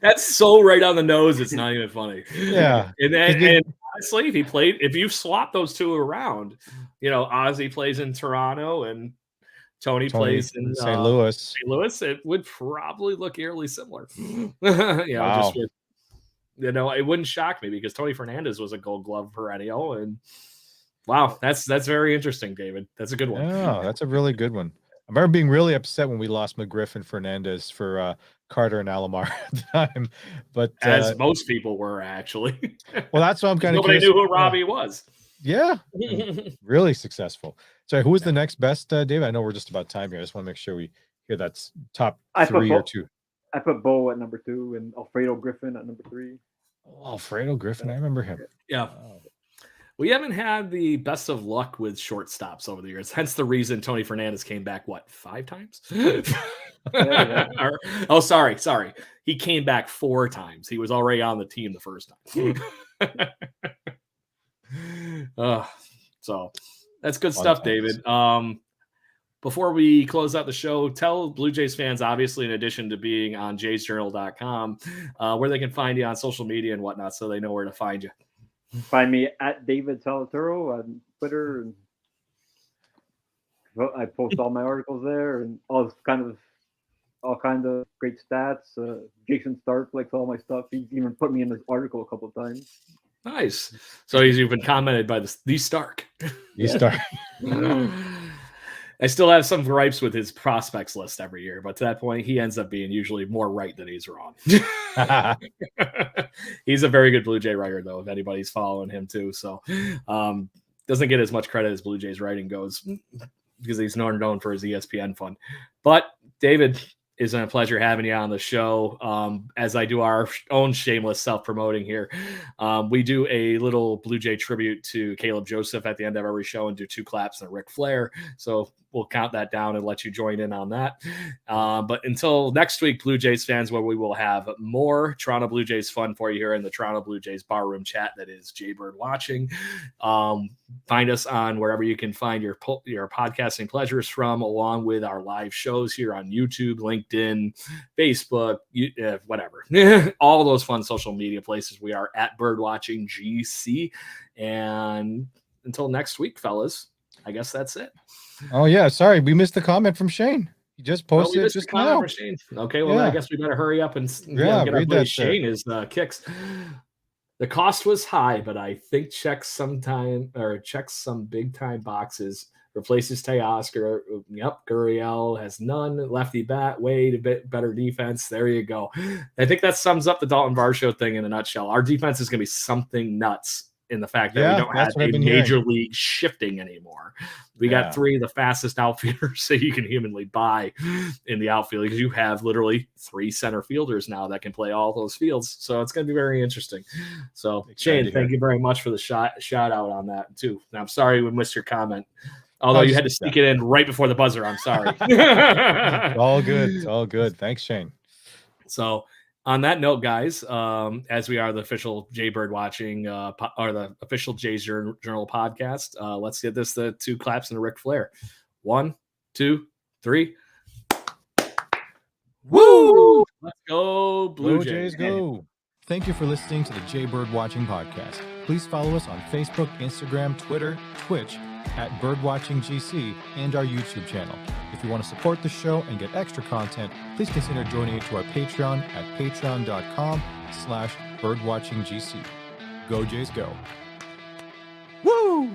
[SPEAKER 2] That's so right on the nose. It's not even funny.
[SPEAKER 1] Yeah.
[SPEAKER 2] And honestly, if you swap those two around, Ozzie plays in Toronto and Tony plays in
[SPEAKER 1] St. Louis.
[SPEAKER 2] It would probably look eerily similar.
[SPEAKER 1] Wow.
[SPEAKER 2] It wouldn't shock me because Tony Fernandez was a Gold Glove perennial, and wow, that's very interesting, David. That's a good one.
[SPEAKER 1] Yeah, that's a really good one. I remember being really upset when we lost McGriff and Fernandez for Carter and Alomar at the time, but
[SPEAKER 2] as most people were actually.
[SPEAKER 1] Well, that's what I'm kind of.
[SPEAKER 2] Nobody knew who Robbie was.
[SPEAKER 1] Yeah, really successful. So, who was the next best, David? I know we're just about time here. I just want to make sure we hear that's top 3 or 2.
[SPEAKER 3] I put Bo at number 2 and Alfredo Griffin at number 3.
[SPEAKER 1] Oh, Alfredo Griffin, I remember him.
[SPEAKER 2] Yeah. We haven't had the best of luck with shortstops over the years. Hence the reason Tony Fernandez came back, what, 5 times?
[SPEAKER 3] Yeah.
[SPEAKER 2] Sorry. He came back 4 times. He was already on the team the first time. So that's good stuff, David. Before we close out the show, tell Blue Jays fans, obviously, in addition to being on jaysjournal.com, where they can find you on social media and whatnot, so they know where to find you.
[SPEAKER 3] Find me at David Salaturo on Twitter, and I post all my articles there and all kinds of great stats. Jason Stark likes all my stuff. He's even put me in his article a couple of times.
[SPEAKER 2] Nice. So he's even commented by the Stark.
[SPEAKER 1] Stark.
[SPEAKER 2] I still have some gripes with his prospects list every year, but to that point, he ends up being usually more right than he's wrong. He's a very good Blue Jay writer, though, if anybody's following him too. So doesn't get as much credit as Blue Jays writing goes because he's known for his ESPN fun. But David, it's been a pleasure having you on the show. As I do our own shameless self-promoting here, we do a little Blue Jay tribute to Caleb Joseph at the end of every show and do 2 claps and a Ric Flair. So we'll count that down and let you join in on that. But until next week, Blue Jays fans, where we will have more Toronto Blue Jays fun for you here in the Toronto Blue Jays barroom chat that is Jaybird Watching. Find us on wherever you can find your podcasting pleasures from, along with our live shows here on YouTube, LinkedIn, Facebook, whatever. All those fun social media places. We are at Birdwatching GC. And until next week, fellas, I guess that's it.
[SPEAKER 1] Oh yeah, sorry, we missed the comment from Shane. He just posted just now.
[SPEAKER 2] Okay, well, I guess we better hurry up and get our buddy Shane his kicks. The cost was high, but I think checks some big time boxes. Replaces Teoscar. Yep, Gurriel has none. Lefty bat, Wade, a bit better defense. There you go. I think that sums up the Dalton Varsho thing in a nutshell. Our defense is going to be something nuts in the fact that we don't have a major league shifting anymore. We got 3 of the fastest outfielders that you can humanly buy in the outfield, because you have literally 3 center fielders now that can play all those fields. So it's going to be very interesting. So Shane, thank you very much for the shout out on that too. And I'm sorry we missed your comment. Although you had to sneak it in right before the buzzer. I'm sorry.
[SPEAKER 1] It's all good. It's all good. Thanks, Shane.
[SPEAKER 2] So on that note, guys, as we are the official Jaybird Watching or the official Jays Journal podcast, let's get this the 2 claps and a Ric Flair. 1, 2, 3. Woo! Let's go, Blue Jays.
[SPEAKER 1] Go. Thank you for listening to the Jaybird Watching podcast. Please follow us on Facebook, Instagram, Twitter, Twitch at Birdwatching GC, and our YouTube channel. If you want to support the show and get extra content, please consider joining to our Patreon at patreon.com/birdwatchinggc. Go Jays, go. Woo!